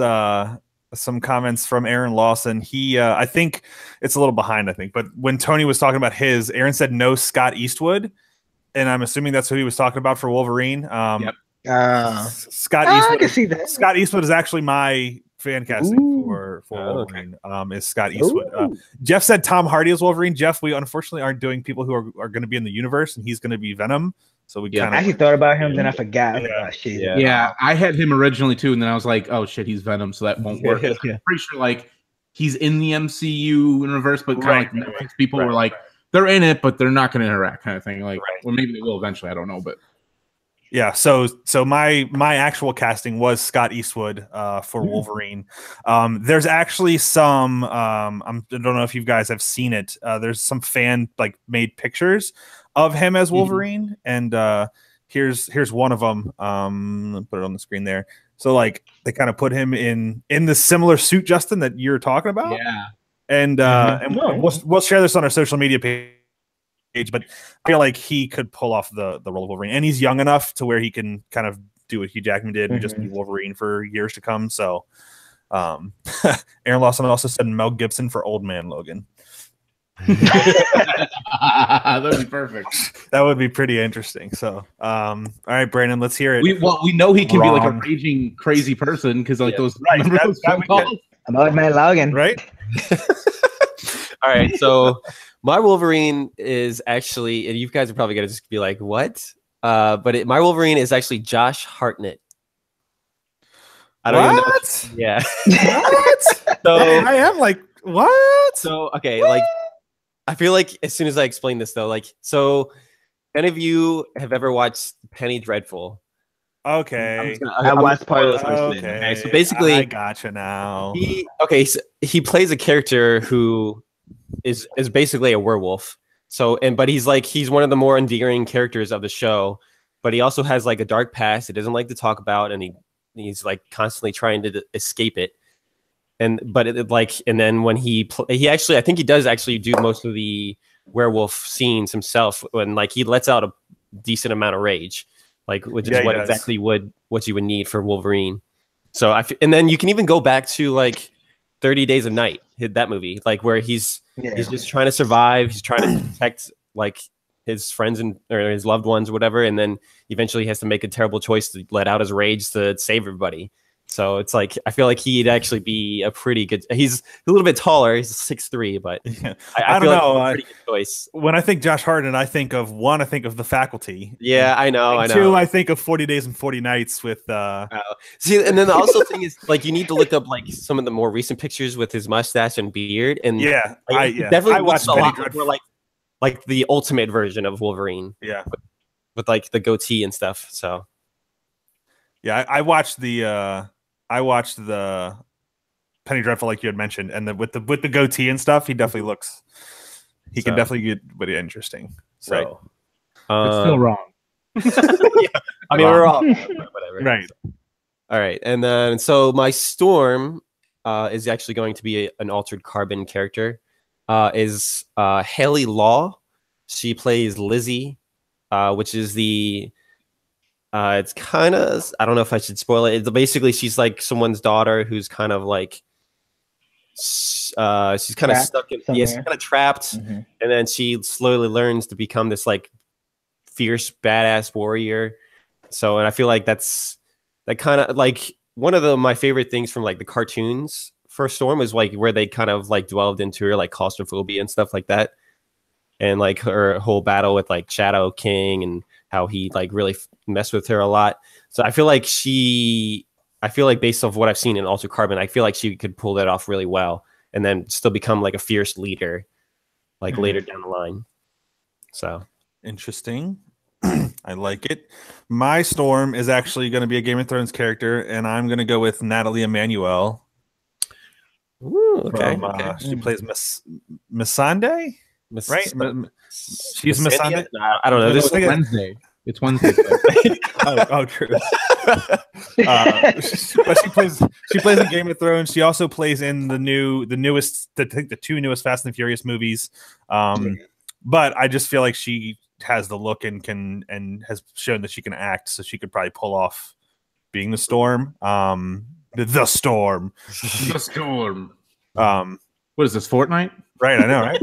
Some comments from Aaron Lawson. He, I think it's a little behind, but when Tony was talking about his, Aaron said no Scott Eastwood, and I'm assuming that's who he was talking about for Wolverine. Scott Eastwood. I can see that. Scott Eastwood is actually my fan casting for Wolverine. Is Scott Eastwood. Jeff said Tom Hardy is Wolverine. Jeff, we unfortunately aren't doing people who are going to be in the universe, and he's going to be Venom. So we kind of actually thought about him, then I forgot. Yeah, I had him originally too, and then I was like, oh shit, he's Venom, so that won't work. I'm pretty sure like he's in the MCU universe, but kind of like people were like they're in it, but they're not going to interact, kind of thing. Like, well, maybe they will eventually. I don't know, but yeah. So my actual casting was Scott Eastwood for Wolverine. There's actually some. I don't know if you guys have seen it. There's some fan like made pictures of him as Wolverine, and here's one of them. Put it on the screen there. So like they kind of put him in the similar suit, Justin, that you're talking about. Yeah. And we'll share this on our social media page. But I feel like he could pull off the role of Wolverine, and he's young enough to where he can kind of do what Hugh Jackman did and just be Wolverine for years to come. So Aaron Lawson also said Mel Gibson for Old Man Logan. That'd be perfect. That would be pretty interesting. So, all right, Brandon, let's hear it. We know he can be like a Wrong. raging crazy person because like those Right, remember those phone calls? I'm Old Man Logan. Right? All right, so my Wolverine is actually, and you guys are probably gonna just be like, "What?" But my Wolverine is actually Josh Hartnett. I don't even know. What? Yeah. What? So I am like, what? So okay, like I feel like as soon as I explain this though, like so any of you have ever watched Penny Dreadful? Okay. I watched part of the first Okay. season. Okay, so basically I gotcha now. So he plays a character who is basically a werewolf. So but he's one of the more endearing characters of the show, but he also has like a dark past he doesn't like to talk about, and he's like constantly trying to escape it. And then when he actually, I think he does actually do most of the werewolf scenes himself when like he lets out a decent amount of rage, like which is what you would need for Wolverine. So and then you can even go back to like 30 Days of Night, that movie, like where he's just trying to survive, he's trying to protect like his friends or his loved ones or whatever, and then eventually he has to make a terrible choice to let out his rage to save everybody. So it's like I feel like he'd actually be a pretty good. He's a little bit taller. He's 6'3", but Yeah. I don't feel know. like he's a pretty good choice. When I think Josh Hartnett, I think of The Faculty. Yeah, I know. And two, I think of 40 Days and 40 Nights with. See, and then the also thing is like you need to look up like some of the more recent pictures with his mustache and beard, and definitely looks a lot more like the ultimate version of Wolverine. Yeah, with like the goatee and stuff. So yeah, I watched the Penny Dreadful like you had mentioned, and with the goatee and stuff, he definitely looks. He can definitely get pretty interesting. So, right. It's still wrong. Yeah, I mean we're all whatever. Right. All right, and then so my Storm is actually going to be an altered carbon character. Is Haley Law? She plays Lizzie, which is the. It's kind of, I don't know if I should spoil it. Basically, she's like someone's daughter who's kind of like, she's kind of stuck in, she's kind of trapped, and then she slowly learns to become this like fierce, badass warrior. So, and I feel like that kind of like one of my favorite things from like the cartoons for Storm is like where they kind of like delved into her like claustrophobia and stuff like that, and like her whole battle with like Shadow King and how he like really messed with her a lot. So I feel like based off what I've seen in Altered Carbon, I feel like she could pull that off really well and then still become like a fierce leader like later down the line. So interesting. I like it. My Storm is actually going to be a Game of Thrones character, and I'm going to go with Natalie Emmanuel. Ooh, okay. She plays Missandei, right? She's Missandei. I don't know. This is Wednesday. It's Wednesday. True. But she plays in Game of Thrones. She also plays in the newest, I think the two newest Fast and Furious movies. But I just feel like she has the look and has shown that she can act, so she could probably pull off being the Storm. The Storm. The Storm. What is this, Fortnite? Right, I know, right?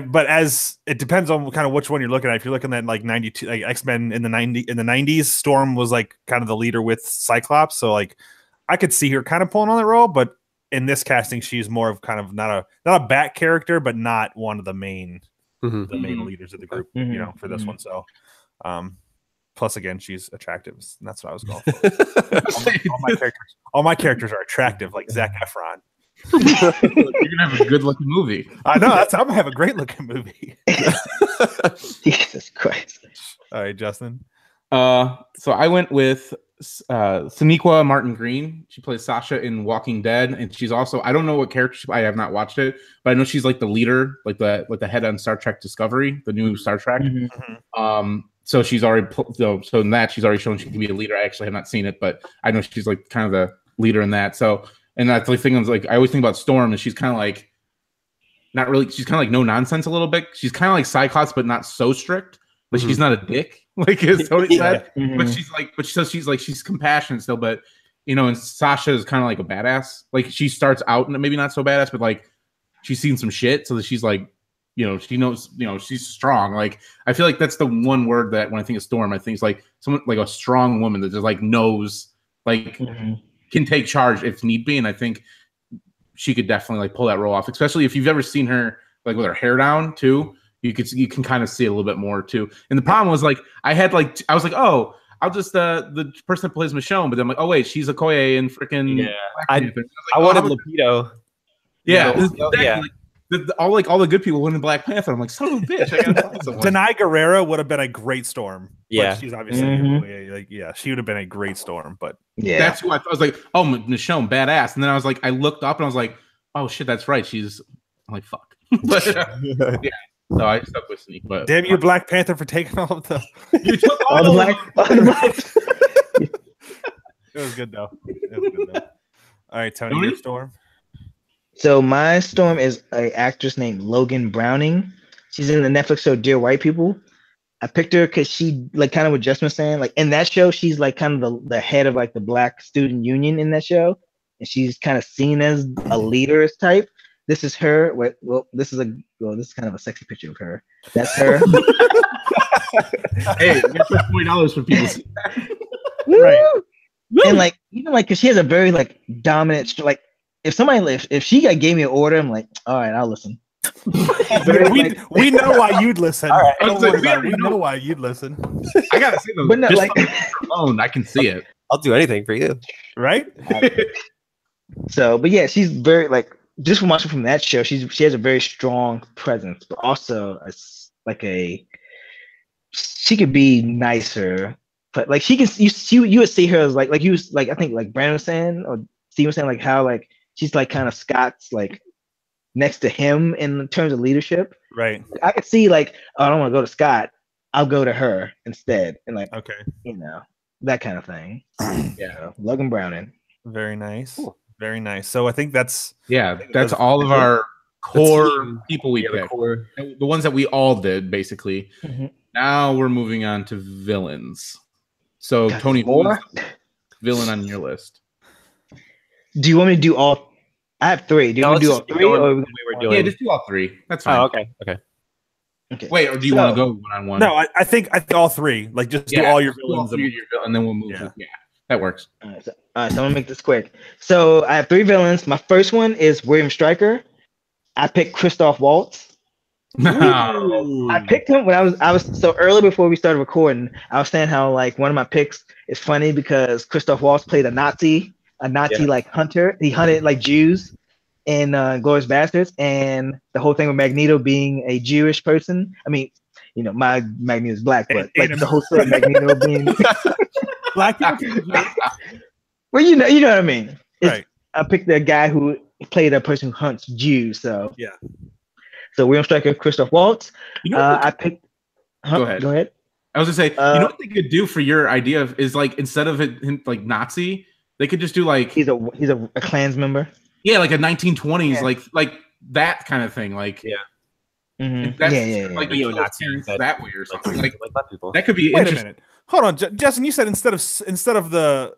But as it depends on kind of which one you're looking at. If you're looking at like 92, like X-Men in the 90s, Storm was like kind of the leader with Cyclops. So like I could see her kind of pulling on that role, but in this casting, she's more of kind of not a back character, but not one of the main main leaders of the group, for this one. So plus again, she's attractive, and that's what I was going for. all my characters are attractive, like Zac Efron. You're gonna have a good looking movie. I know. I'm gonna have a great looking movie. Jesus Christ! All right, Justin. So I went with Sonequa Martin Green. She plays Sasha in Walking Dead, and she's also, I don't know what character I have not watched it, but I know she's like the leader, like the head on Star Trek Discovery, the new Star Trek. So she's already so in that she's already shown she can be a leader. I actually have not seen it, but I know she's like kind of the leader in that. So. And that's the thing. I always think about Storm, and she's kind of like, not really. She's kind of like no nonsense a little bit. She's kind of like Cyclops, but not so strict. Like she's not a dick, like as Tony said. But she's like, she's compassionate still. But and Sasha is kind of like a badass. Like she starts out maybe not so badass, but like she's seen some shit, so that she's like, she knows, she's strong. Like I feel like that's the one word that when I think of Storm, I think it's like someone like a strong woman that just like knows, like can take charge if need be. And I think she could definitely like pull that role off, especially if you've ever seen her like with her hair down too. You can kind of see a little bit more too. And the problem was like I was like, oh, I'll just the person that plays Michonne, but then I'm like, oh wait, she's Okoye and freaking I wanted Lupito. Yeah, exactly. Yeah. Like, all the good people went in Black Panther. I'm like, son of a bitch. I gotta find someone. Denai Guerrero would have been a great Storm. Yeah, she's obviously like she would have been a great Storm. But that's who I was like. Oh, Michonne, badass. And then I was like, I looked up and I was like, oh shit, that's right. I'm like, fuck. But yeah. So I stuck with Sneak. But damn you, Black Panther, for taking all of the. You took all the black. It was good though. All right, Tony, your Storm. So my Storm is an actress named Logan Browning. She's in the Netflix show Dear White People. I picked her because she, like, kind of what Justin was saying, like in that show, she's like kind of the head of like the Black Student Union in that show, and she's kind of seen as a leader type. This is her. This is kind of a sexy picture of her. That's her. Hey, that's $20 for people. Right. And like even like because she has a very like dominant, like if she gave me an order, I'm like, all right, I'll listen. we know why you'd listen. All right, we know why you'd listen. I gotta see them. But no, like phone, I can see it. I'll do anything for you, right? So, but yeah, she's very like just from watching from that show, she has a very strong presence, but also she could be nicer, but like she can you would see her as like you like I think like Brandon was saying or Steve was saying like how like she's like kind of Scott's like next to him in terms of leadership. Right. I could see like, oh, I don't want to go to Scott. I'll go to her instead. And like, okay, that kind of thing. Yeah. Logan Browning. Very nice. Cool. Very nice. So I think that's all of our core people we picked. The ones that we all did basically. Mm-hmm. Now we're moving on to villains. So Tony, who's villain on your list? Do you want me to do all? I have three. Do you want to do all three? Or yeah, just do all three. That's fine. Oh, okay. Wait, or do you want to go one on one? No, I think all three. Like just do all your villains, and then we'll move. Yeah, that works. All right, so I'm gonna make this quick. So I have three villains. My first one is William Stryker. I picked Christoph Waltz. I picked him when I was so early before we started recording. I was saying how like one of my picks is funny because Christoph Waltz played a Nazi like hunter. He hunted like Jews in Glorious Bastards, and the whole thing with Magneto being a Jewish person. I mean, my Magneto is black, but like the whole story of Magneto being black people. Well, you know what I mean. Right. I picked the guy who played a person who hunts Jews. So yeah. So William Stryker, Christoph Waltz. I picked. Go ahead. I was gonna say, what they could do for your idea is like instead of it like Nazi, they could just do like he's a Klans member. Yeah, like a 1920s, like that kind of thing. Like Mm-hmm. That's like Nazi that way or something. Like that could be. Wait a minute. Hold on, Justin. You said instead of the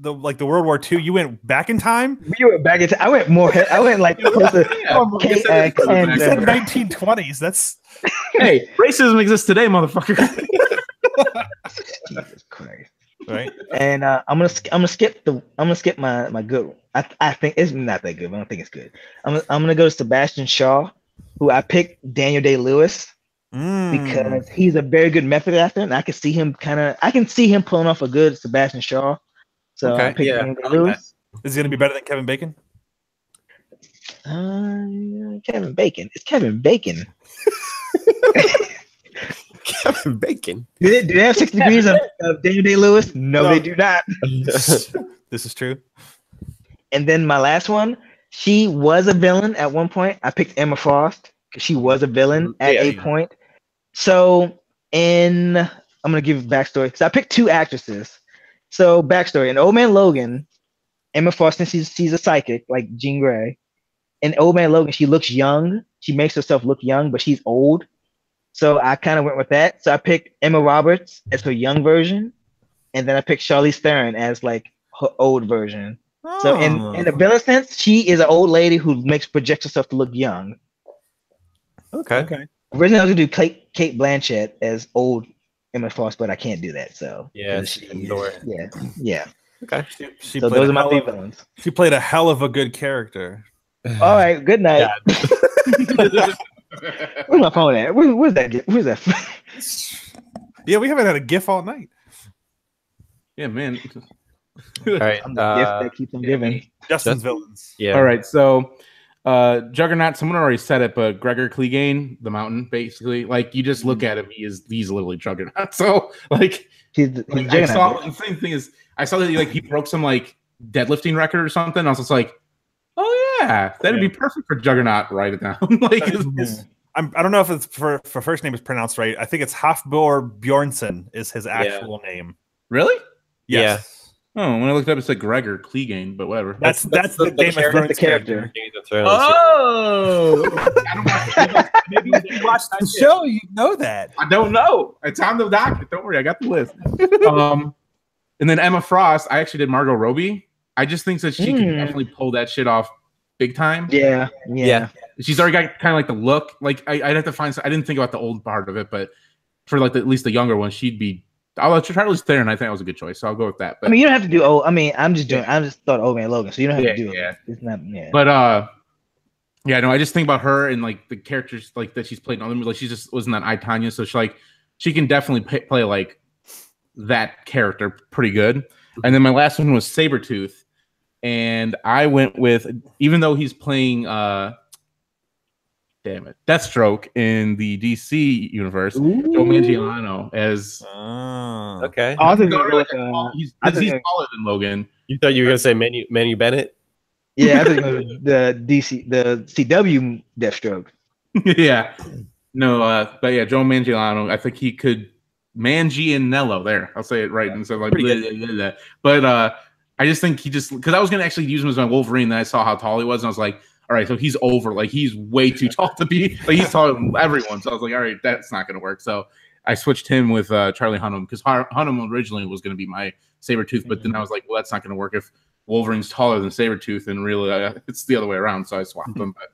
like the World War II, you went back in time. You went back in time. I went more. I went like closer. You said 1920s. That's hey, racism exists today, motherfucker. Jesus Christ. Right. And I'm gonna skip my good one. I think it's not that good, but I don't think it's good. I'm gonna go to Sebastian Shaw, who I picked Daniel Day-Lewis because he's a very good method actor, and I can see him pulling off a good Sebastian Shaw. So I picked Daniel Day-Lewis. Is he gonna be better than Kevin Bacon? Kevin Bacon. It's Kevin Bacon. Kevin Bacon. Do they have 6 degrees of Daniel Day-Lewis? No, they do not. This is true. And then my last one, she was a villain at one point. I picked Emma Frost because she was a villain at a point. So I'm gonna give backstory because I picked 2 actresses. So backstory: in Old Man Logan, Emma Frost, since she's a psychic like Jean Grey. In Old Man Logan, she looks young. She makes herself look young, but she's old. So I kind of went with that. So I picked Emma Roberts as her young version, and then I picked Charlize Theron as like her old version. So Oh. in the villain sense, she is an old lady who projects herself to look young. Okay. Originally, I was gonna do Kate Blanchett as old Emma Frost, but I can't do that. So Yeah, 'cause yeah. Okay. She So played those a are my hell three of, villains. she played a hell of a good character. All right, good night. God. Where's my phone at? Where's that? Where's that? Yeah, we haven't had a GIF all night. Yeah, man. All right. I'm the gift that keeps on giving. Justin's villains. Yeah. All right, so Juggernaut, someone already said it, but Gregor Clegane, the Mountain, basically, like you just look at him, he's literally Juggernaut. So like, He's I saw the same thing is I saw that he broke some like deadlifting record or something. I was just like, oh yeah, that'd be perfect for Juggernaut. Write it down. Like, I don't know if it's for first name is pronounced right. I think it's Hafbor Bjornsson is his actual name. Really? Yes. Oh, when I looked up, it said Gregor Clegane, but whatever. That's the Game of Thrones character. Oh, Maybe if you watched the show, you know that. I don't know. It's on the docket. Don't worry, I got the list. And then Emma Frost, I actually did Margot Robbie. I just think that she can definitely pull that shit off big time. Yeah. She's already got kind of like the look. Like I'd have to find. I didn't think about the old part of it, but for like at least the younger one, she'd be. I'll let Charlize Theron. I think that was a good choice, so I'll go with that. But I mean, you don't have to do. Oh, I mean, I'm just thought Old Man Logan, so you don't have to do it. It's not. Yeah. But yeah, no, I just think about her and like the characters like that she's played in other movies. Like she just wasn't that I, Tanya, so she can definitely play like that character pretty good. And then my last one was Sabretooth, and I went with, even though he's playing Deathstroke in the DC universe, Joe Manganiello as okay. He's taller than Logan. You thought you were gonna say Manu Bennett? Yeah, I think the CW Deathstroke. Yeah. No, but yeah, Joe Manganiello, I think he could Manganiello. There, I'll say it right instead of like blah. But I just think because I was gonna actually use him as my Wolverine, then I saw how tall he was, and I was like, all right, so he's over, like he's way too tall to be, like he's taller than everyone. So I was like, all right, that's not gonna work. So I switched him with Charlie Hunnam, because Hunnam originally was gonna be my Sabretooth, but then I was like, well, that's not gonna work if Wolverine's taller than Sabretooth, and really it's the other way around. So I swapped them. But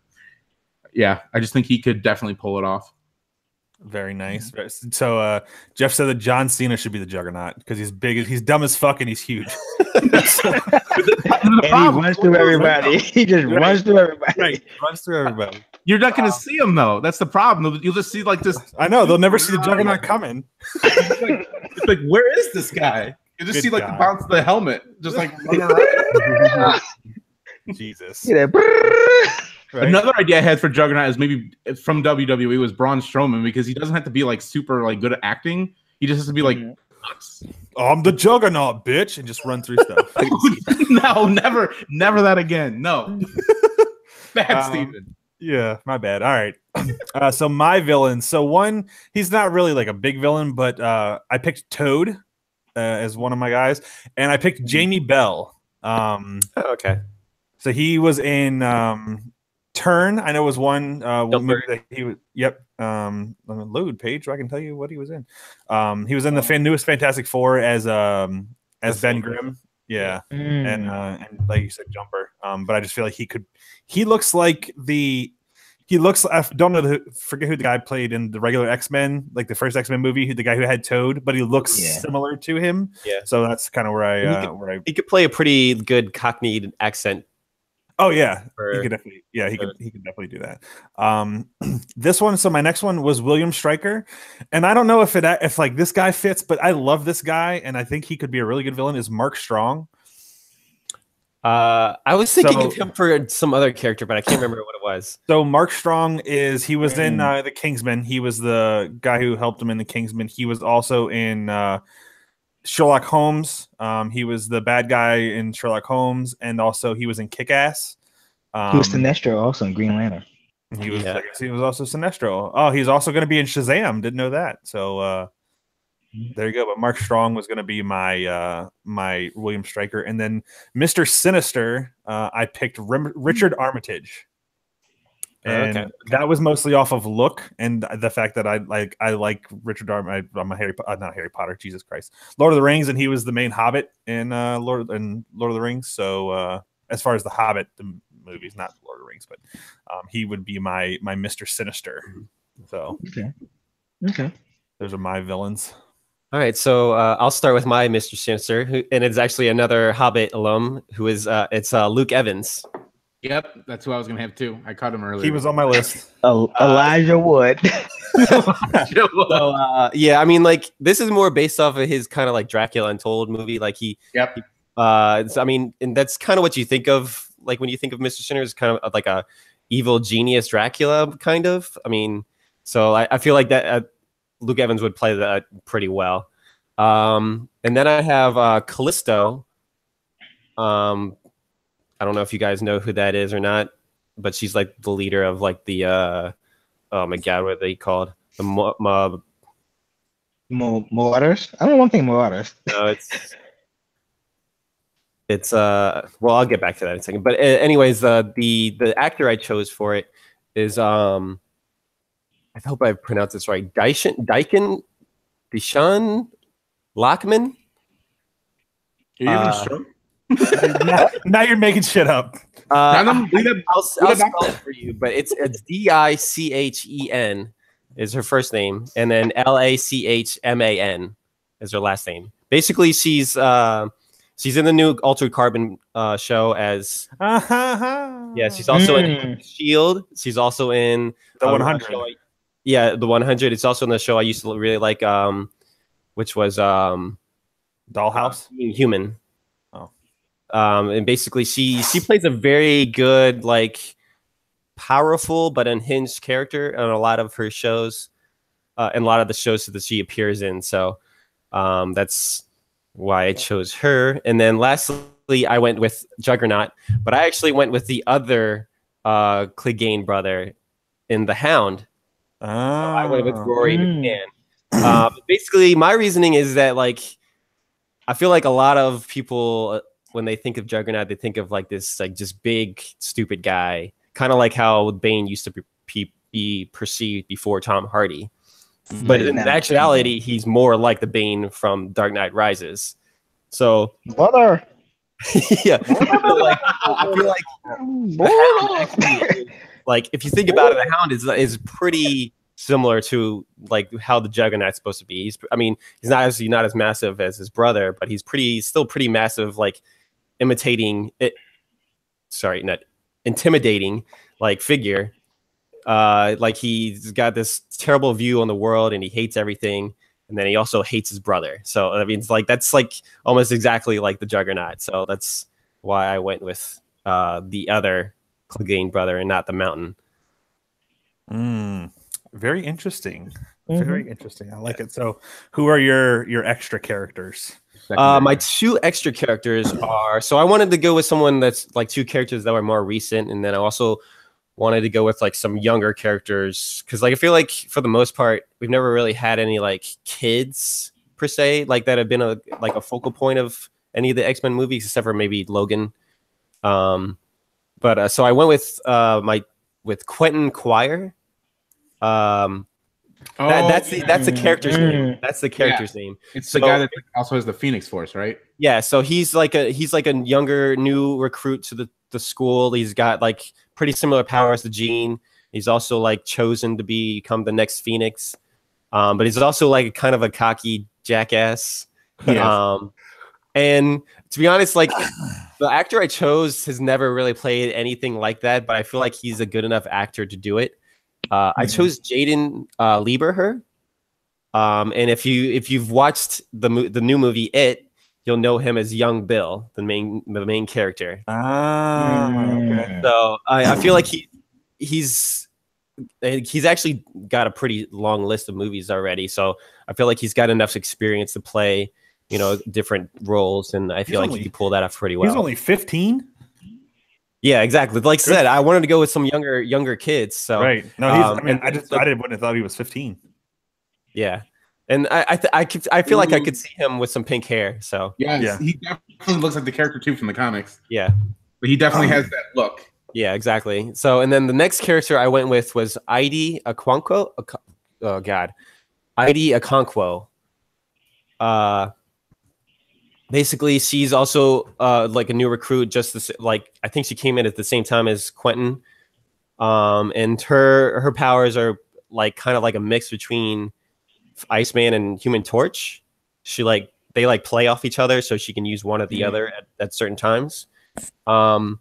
yeah, I just think he could definitely pull it off. Very nice. So Jeff said that John Cena should be the Juggernaut because he's big, he's dumb as fuck, and he's huge. And he runs through everybody. He just runs through everybody. Right, runs through everybody. You're not going to see him though. That's the problem. You'll just see like this. I know they'll never see the Juggernaut coming. It's like, where is this guy? You just see like the bounce of the helmet, just like running around. Jesus. Yeah. Right. Another idea I had for Juggernaut is maybe from WWE was Braun Strowman, because he doesn't have to be like super like good at acting. He just has to be like nuts. I'm the Juggernaut, bitch, and just run through stuff. No, never that again. No. Bad Steven. Yeah, my bad. All right. So my villain. So one, he's not really like a big villain, but I picked Toad as one of my guys, and I picked Jamie Bell. Okay. So he was in Turn. I know was one movie that he was. Yep. On the load page, so I can tell you what he was in. He was in the newest Fantastic Four as Ben Grimm. Yeah, and like you said, Jumper. But I just feel like he looks like I don't know forget who the guy played in the regular X-Men, like the first X-Men movie, the guy who had Toad, but he looks similar to him. Yeah. So that's kind of where he could play a pretty good Cockney accent. Oh yeah, he could definitely. Yeah, he could definitely do that. This one. So my next one was William Stryker, and I don't know if like this guy fits, but I love this guy, and I think he could be a really good villain. Is Mark Strong? I was thinking of him for some other character, but I can't remember what it was. So Mark Strong he was in the Kingsman. He was the guy who helped him in the Kingsman. He was also in Sherlock Holmes. He was the bad guy in Sherlock Holmes, and also he was in Kick-Ass. He was Sinestro also in Green Lantern. He was also Sinestro. Oh, he's also going to be in Shazam. Didn't know that. So there you go. But Mark Strong was going to be my my William Stryker, and then Mr. Sinister. I picked Richard Armitage. And Okay. that was mostly off of look and the fact that I like Richard Darman. I'm a not Harry Potter, Jesus Christ, Lord of the Rings, and he was the main Hobbit in Lord of the Rings. So as far as the Hobbit the movies, not Lord of the Rings, but he would be my Mr. Sinister. So Okay. those are my villains. All right, so I'll start with my Mr. Sinister, and it's actually another Hobbit alum who is it's Luke Evans. Yep, that's who I was gonna have too. I caught him earlier. He was on my list. Elijah Wood. So yeah, I mean, like this is more based off of his kind of like Dracula Untold movie. Like I mean, and that's kind of what you think of, like when you think of Mr. Sinister, is kind of like a evil genius Dracula, kind of. I mean, so I feel like that Luke Evans would play that pretty well. And then I have Callisto. I don't know if you guys know who that is or not, but she's like the leader of like the oh my god, what are they called? The Marauders? I don't want to think Marauders. No, it's well, I'll get back to that in a second. But anyways, the actor I chose for it is I hope I pronounced this right. Deshaun Lockman. Are you even sure? Now you're making shit up. I'll spell it for you, but it's Dichen is her first name, and then Lachman is her last name. Basically, she's in the new Altered Carbon show as yeah. She's also in Shield. She's also in the 100. Yeah, the 100. It's also in the show I used to really like, which was Dollhouse. Human. And basically she plays a very good, like, powerful but unhinged character on a lot of her shows, and a lot of the shows that she appears in. So that's why I chose her. And then lastly, I went with Juggernaut, but I actually went with the other Clegane brother in The Hound. I went with Rory McCann. Basically, my reasoning is that, like, I feel like a lot of people, when they think of Juggernaut, they think of like this, like, just big, stupid guy, kind of like how Bane used to be perceived before Tom Hardy. But in actuality, he's more like the Bane from Dark Knight Rises. So, Mother. yeah, like, I feel like the Hound actually, like, if you think about it, the Hound is pretty similar to like how the Juggernaut's supposed to be. He's not as massive as his brother, but he's still pretty massive, like intimidating like figure. Like he's got this terrible view on the world and he hates everything, and then he also hates his brother. So I mean, it's like that's like almost exactly like the Juggernaut. So that's why I went with the other Clegane brother and not the Mountain. Very interesting. Very interesting. I like it. So, who are your extra characters? My two extra characters are, so I wanted to go with someone that's like two characters that were more recent, and then I also wanted to go with like some younger characters, because like I feel like for the most part we've never really had any like kids per se, like that have been a focal point of any of the X-Men movies except for maybe Logan. But so I went with Quentin Quire. That's the character's name. That's the character's name. It's the guy that also has the Phoenix Force, right? Yeah, so he's like a younger new recruit to the school. He's got like pretty similar powers to Jean. He's also like chosen to become the next Phoenix. But he's also like kind of a cocky jackass. Yes. And to be honest, like the actor I chose has never really played anything like that, but I feel like he's a good enough actor to do it. I chose Jaden Lieberher. And if you've watched the new movie It, you'll know him as Young Bill, the main character. Okay. So I feel like he's actually got a pretty long list of movies already. So I feel like he's got enough experience to play, different roles, and I feel like he could pull that off pretty well. He's only 15. Yeah, exactly. Like I said, I wanted to go with some younger kids. So right. No, I wouldn't have thought he was 15. Yeah, and I feel like I could see him with some pink hair. So yeah, he definitely looks like the character too from the comics. Yeah, but he definitely has that look. Yeah, exactly. So, and then the next character I went with was Id Okonkwo. Oh God, Id Okonkwo. Basically, she's also like a new recruit. Like I think she came in at the same time as Quentin. And her powers are like kind of like a mix between Iceman and Human Torch. They play off each other, so she can use one or the other at certain times. And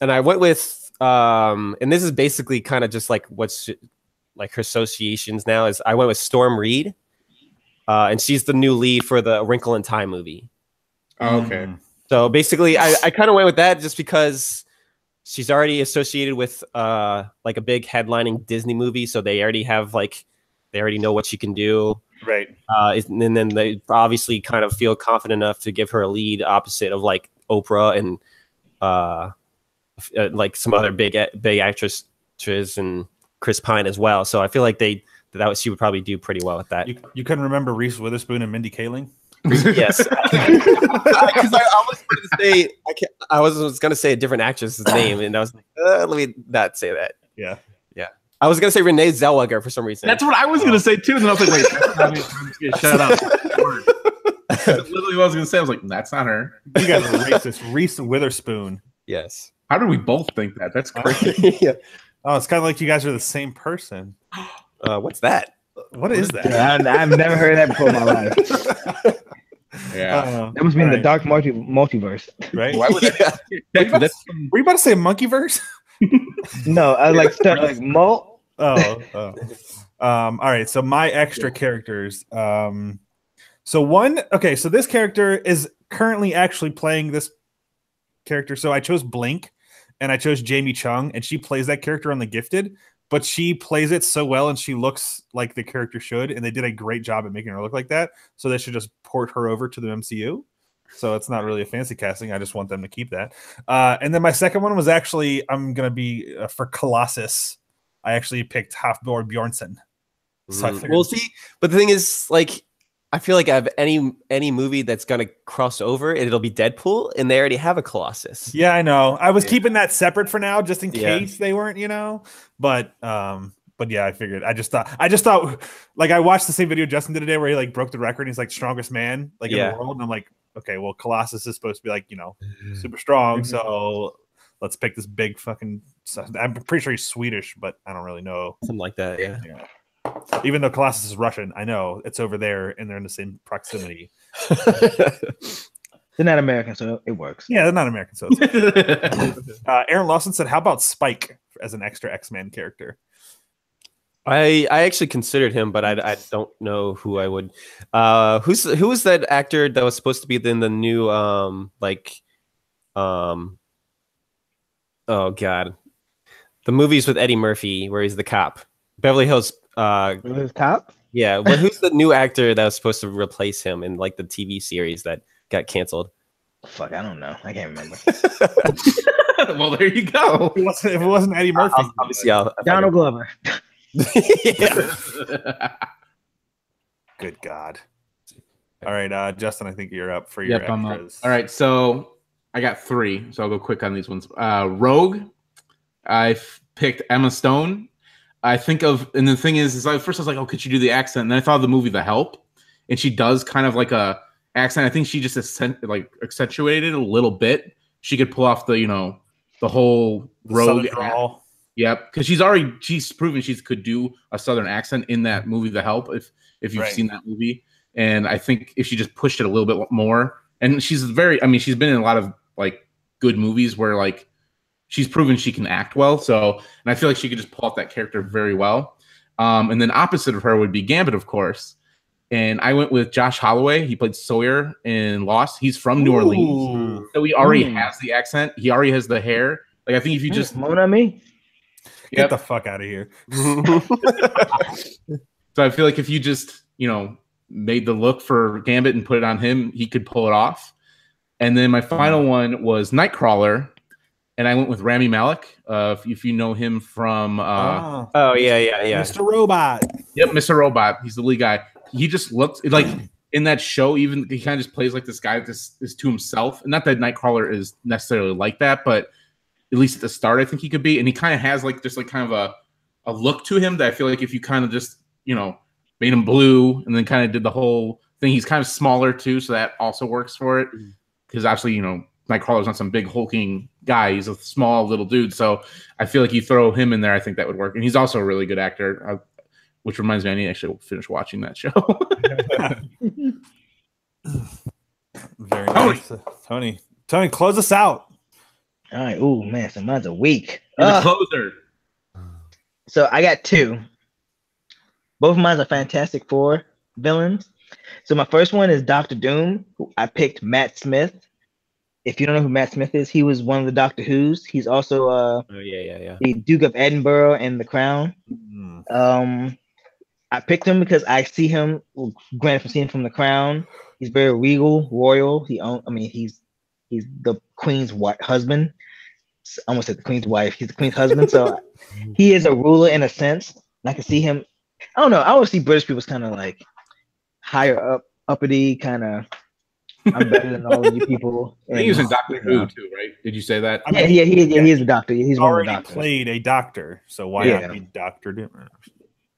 I went with and this is basically kind of just like what's like her associations now is I went with Storm Reed, and she's the new lead for the Wrinkle in Time movie. Oh, okay. So basically, I kind of went with that just because she's already associated with like a big headlining Disney movie, so they already know what she can do. Right. And then they obviously kind of feel confident enough to give her a lead opposite of like Oprah and like some other big actresses and Chris Pine as well. So I feel like she would probably do pretty well with that. You couldn't remember Reese Witherspoon and Mindy Kaling? Yes, because I was going to say a different actress's name, and I was like, let me not say that. Yeah. I was going to say Renee Zellweger for some reason. That's what I was going to say too, and then I was like, wait, shut up. Literally, what I was going to say, I was like, that's not her. You guys are racist. Reese Witherspoon. Yes. How did we both think that? That's crazy. Yeah. Oh, it's kind of like you guys are the same person. What's that? What is that? Yeah, I've never heard that before in my life. Yeah. That must be in the dark multiverse. Right? Why would Were you about to say monkeyverse? No, I like start like Mo. All right. So my extra characters. So this character is currently actually playing this character. So I chose Blink and I chose Jamie Chung, and she plays that character on The Gifted, but she plays it so well and she looks like the character should, and they did a great job at making her look like that. So they should just port her over to the MCU. So it's not really a fancy casting. I just want them to keep that. And then my second one was actually, I'm going to be for Colossus. I actually picked Hafthor Bjornsson. So We'll see. But the thing is, like, I feel like I have any movie that's going to cross over, it'll be Deadpool, and they already have a Colossus. Yeah, I know. I was keeping that separate for now, just in case they weren't, But yeah, I figured. I just thought, like, I watched the same video Justin did today where he like broke the record. And he's like strongest man in the world, and I'm like, okay, well, Colossus is supposed to be like super strong, so let's pick this big fucking. I'm pretty sure he's Swedish, but I don't really know. Something like that, yeah. Even though Colossus is Russian, I know it's over there and they're in the same proximity. They're not American, so it works. Yeah, they're not American, so Aaron Lawson said, how about Spike as an extra X-Men character? I actually considered him, but I don't know who I would. Who was that actor that was supposed to be in the new oh god, the movies with Eddie Murphy where he's the cop, Beverly Hills. His cop? Yeah, but who's the new actor that was supposed to replace him in like the TV series that got canceled? Fuck, I don't know. I can't remember. Well, there you go. If it wasn't Eddie Murphy, obviously, Donald Glover. Good God. All right, Justin, I think you're up for your extras. All right, so I got 3, so I'll go quick on these ones. Rogue, I picked Emma Stone. And the thing is like, first I was like, oh, could she do the accent? And then I thought of the movie The Help, and she does kind of like a accent. I think she just accentuated a little bit. She could pull off the whole Rogue. Yep, because she's proven she could do a Southern accent in that movie The Help. If you've seen that movie, and I think if she just pushed it a little bit more, and she's been in a lot of like good movies where like she's proven she can act well. So, and I feel like she could just pull off that character very well. And then opposite of her would be Gambit, of course. And I went with Josh Holloway. He played Sawyer in Lost. He's from New Orleans, so he already has the accent. He already has the hair. Like I think if you just moan at me. Get the fuck out of here. So I feel like if you just, made the look for Gambit and put it on him, he could pull it off. And then my final one was Nightcrawler, and I went with Rami Malek. If you know him from yeah, Mr. Robot. Yep, Mr. Robot. He's the lead guy. He just looks like in that show, even he kind of just plays like this guy that is to himself. And not that Nightcrawler is necessarily like that, but at least at the start, I think he could be. And he kind of has like just like kind of a look to him that I feel like if you kind of just, you know, made him blue and then kind of did the whole thing, he's kind of smaller too, so that also works for it. Because obviously, you know, Nightcrawler's not some big hulking guy. He's a small little dude. So I feel like you throw him in there, I think that would work. And he's also a really good actor, which reminds me, I need to actually finish watching that show. Very nice. Tony, close us out. All right. Oh man, so mine's a week. You're the closer. So I got two. Both of mine are Fantastic Four villains. So my first one is Doctor Doom. Who I picked Matt Smith. If you don't know who Matt Smith is, he was one of the Doctor Who's. He's also the Duke of Edinburgh and The Crown. I picked him because I see him. Well, granted, from seeing him from The Crown, he's very regal, royal. He's the Queen's husband. I almost said the Queen's wife. He's the Queen's husband, so he is a ruler in a sense. And I can see him. I don't know. I always see British people as kind of like higher uppity, kind of. I'm better than all of you people. And he was in Doctor Who too, right? Did you say that? Yeah, he is a doctor. He's already one of the doctors. Played a doctor, so why not be Doctor Doom?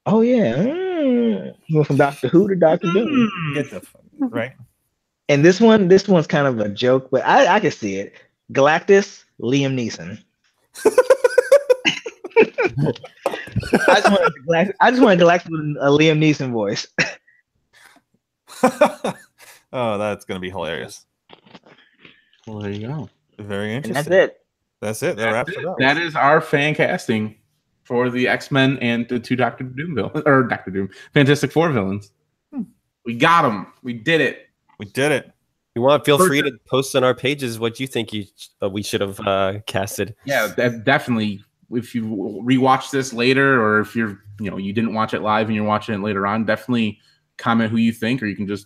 Oh yeah, he went from Doctor Who to Doctor Doom. Get the right. And this one's kind of a joke, but I can see it. Galactus, Liam Neeson. I just want Galactus with a Liam Neeson voice. Oh, that's gonna be hilarious. Well, there you go. Very interesting. And that's it. That's it. That wraps it up. That is our fan casting for the X-Men and the two Doctor Doom villains, or Doctor Doom, Fantastic Four villains. We got them. We did it. We did it. You want? Feel free to post on our pages what you think we should have casted. Yeah, definitely. If you rewatch this later, or if you didn't watch it live and you're watching it later on, definitely comment who you think, or you can just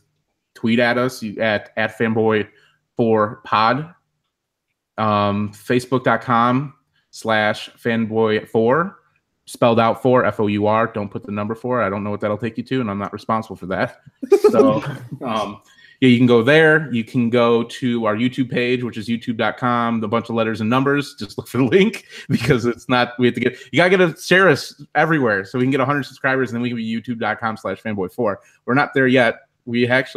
tweet at us at Fanboy Four Pod, Facebook.com/Fanboy4, spelled out 4, FOUR. Don't put the number 4. I don't know what that'll take you to, and I'm not responsible for that. So, yeah, you can go there. You can go to our YouTube page, which is youtube.com, a bunch of letters and numbers. Just look for the link because it's not, you got to share us everywhere so we can get 100 subscribers and then we can be youtube.com/Fanboy4. We're not there yet. We have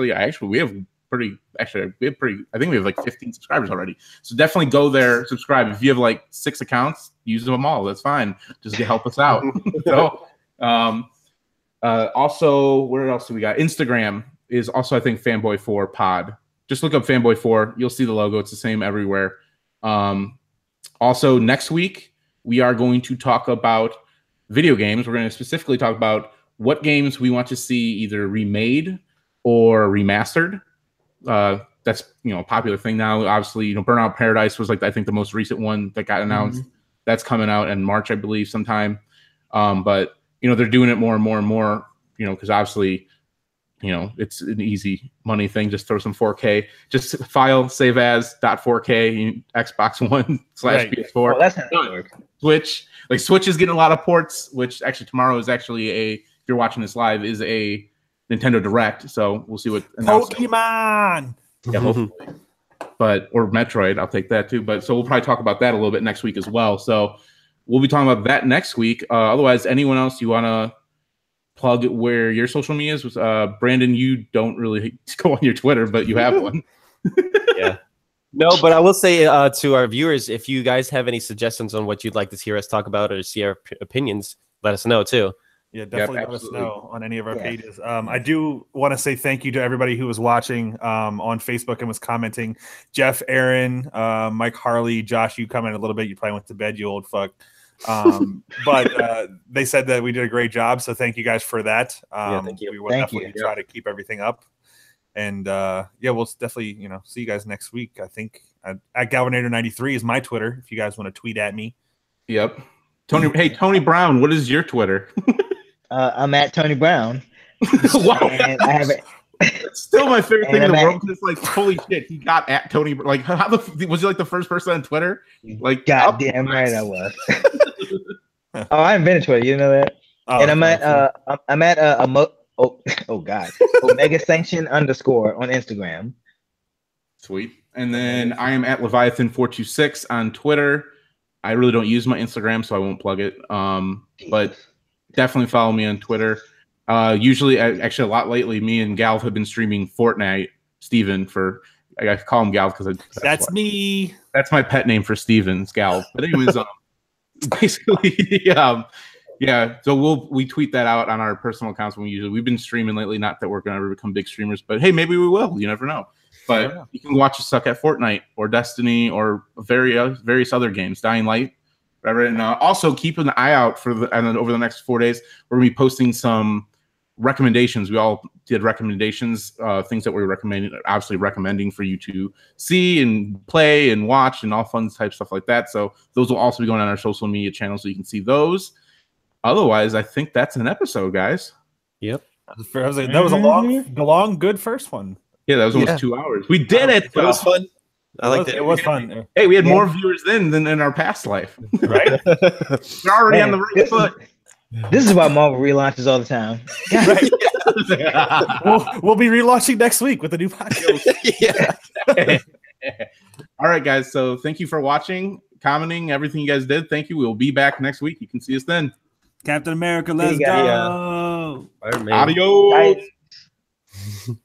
pretty, I think we have like 15 subscribers already. So definitely go there, subscribe. If you have like 6 accounts, use them all. That's fine. Just to help us out. So, also, where else do we got? Instagram is also, I think, Fanboy 4 Pod. Just look up Fanboy 4. You'll see the logo. It's the same everywhere. Also, next week, we are going to talk about video games. We're going to specifically talk about what games we want to see either remade or remastered. That's a popular thing now. Obviously, Burnout Paradise was I think the most recent one that got announced. That's coming out in March, I believe, sometime. But they're doing it more and more and more. Because obviously, it's an easy money thing. Just throw some 4K. Just file save as .4K Xbox One /PS4. Oh, that's how it works. Switch. Switch is getting a lot of ports. Which actually tomorrow is actually if you're watching this live, is a Nintendo Direct, so we'll see what Pokemon. Yeah, hopefully. Or Metroid, I'll take that too. But so we'll probably talk about that a little bit next week as well. So we'll be talking about that next week. Otherwise, anyone else you want to plug where your social media is? Brandon, you don't really go on your Twitter, but you have one. Yeah. No, but I will say to our viewers, if you guys have any suggestions on what you'd like to hear us talk about or see our opinions, let us know too. Yeah, definitely let us know on any of our pages. I do want to say thank you to everybody who was watching on Facebook and was commenting. Jeff, Aaron, Mike Harley, Josh, you commented a little bit. You probably went to bed, you old fuck. But they said that we did a great job, so thank you guys for that. Thank you. We will definitely try to keep everything up. And we'll definitely see you guys next week. I think at Galvanator93 is my Twitter if you guys want to tweet at me. Yep. Tony Brown, what is your Twitter? I'm at Tony Brown. Wow. And I have it. It's still my favorite thing in the world because holy shit, he got at Tony. Was he the first person on Twitter? Goddamn right I was. Oh, I invented Twitter. You know that? Oh, and I'm at Omega Sanction _ on Instagram. Sweet. And then I am at Leviathan426 on Twitter. I really don't use my Instagram, so I won't plug it. But definitely follow me on Twitter. Usually, actually, a lot lately, me and Gal have been streaming Fortnite. Steven I call him Gal because that's me. That's my pet name for Steven. It's Gal. But anyways, basically, yeah. So we tweet that out on our personal accounts when we've been streaming lately. Not that we're going to ever become big streamers, but hey, maybe we will. You never know. But you can watch us suck at Fortnite or Destiny or various other games, Dying Light, whatever. And also keep an eye out and then over the next 4 days, we're going to be posting some recommendations. We all did recommendations, things that we're recommending for you to see and play and watch and all fun type stuff like that. So those will also be going on our social media channels, so you can see those. Otherwise, I think that's an episode, guys. Yep. That was a long, good first one. Yeah, that was almost 2 hours. We did it. It was fun. I liked it. It was fun. Hey, we had more viewers then than in our past life. Right? We're already on the right foot. This is why Marvel relaunches all the time. Right. We'll be relaunching next week with a new podcast. All right, guys. So thank you for watching, commenting, everything you guys did. Thank you. We'll be back next week. You can see us then. Captain America, let's go. Adios. Guys.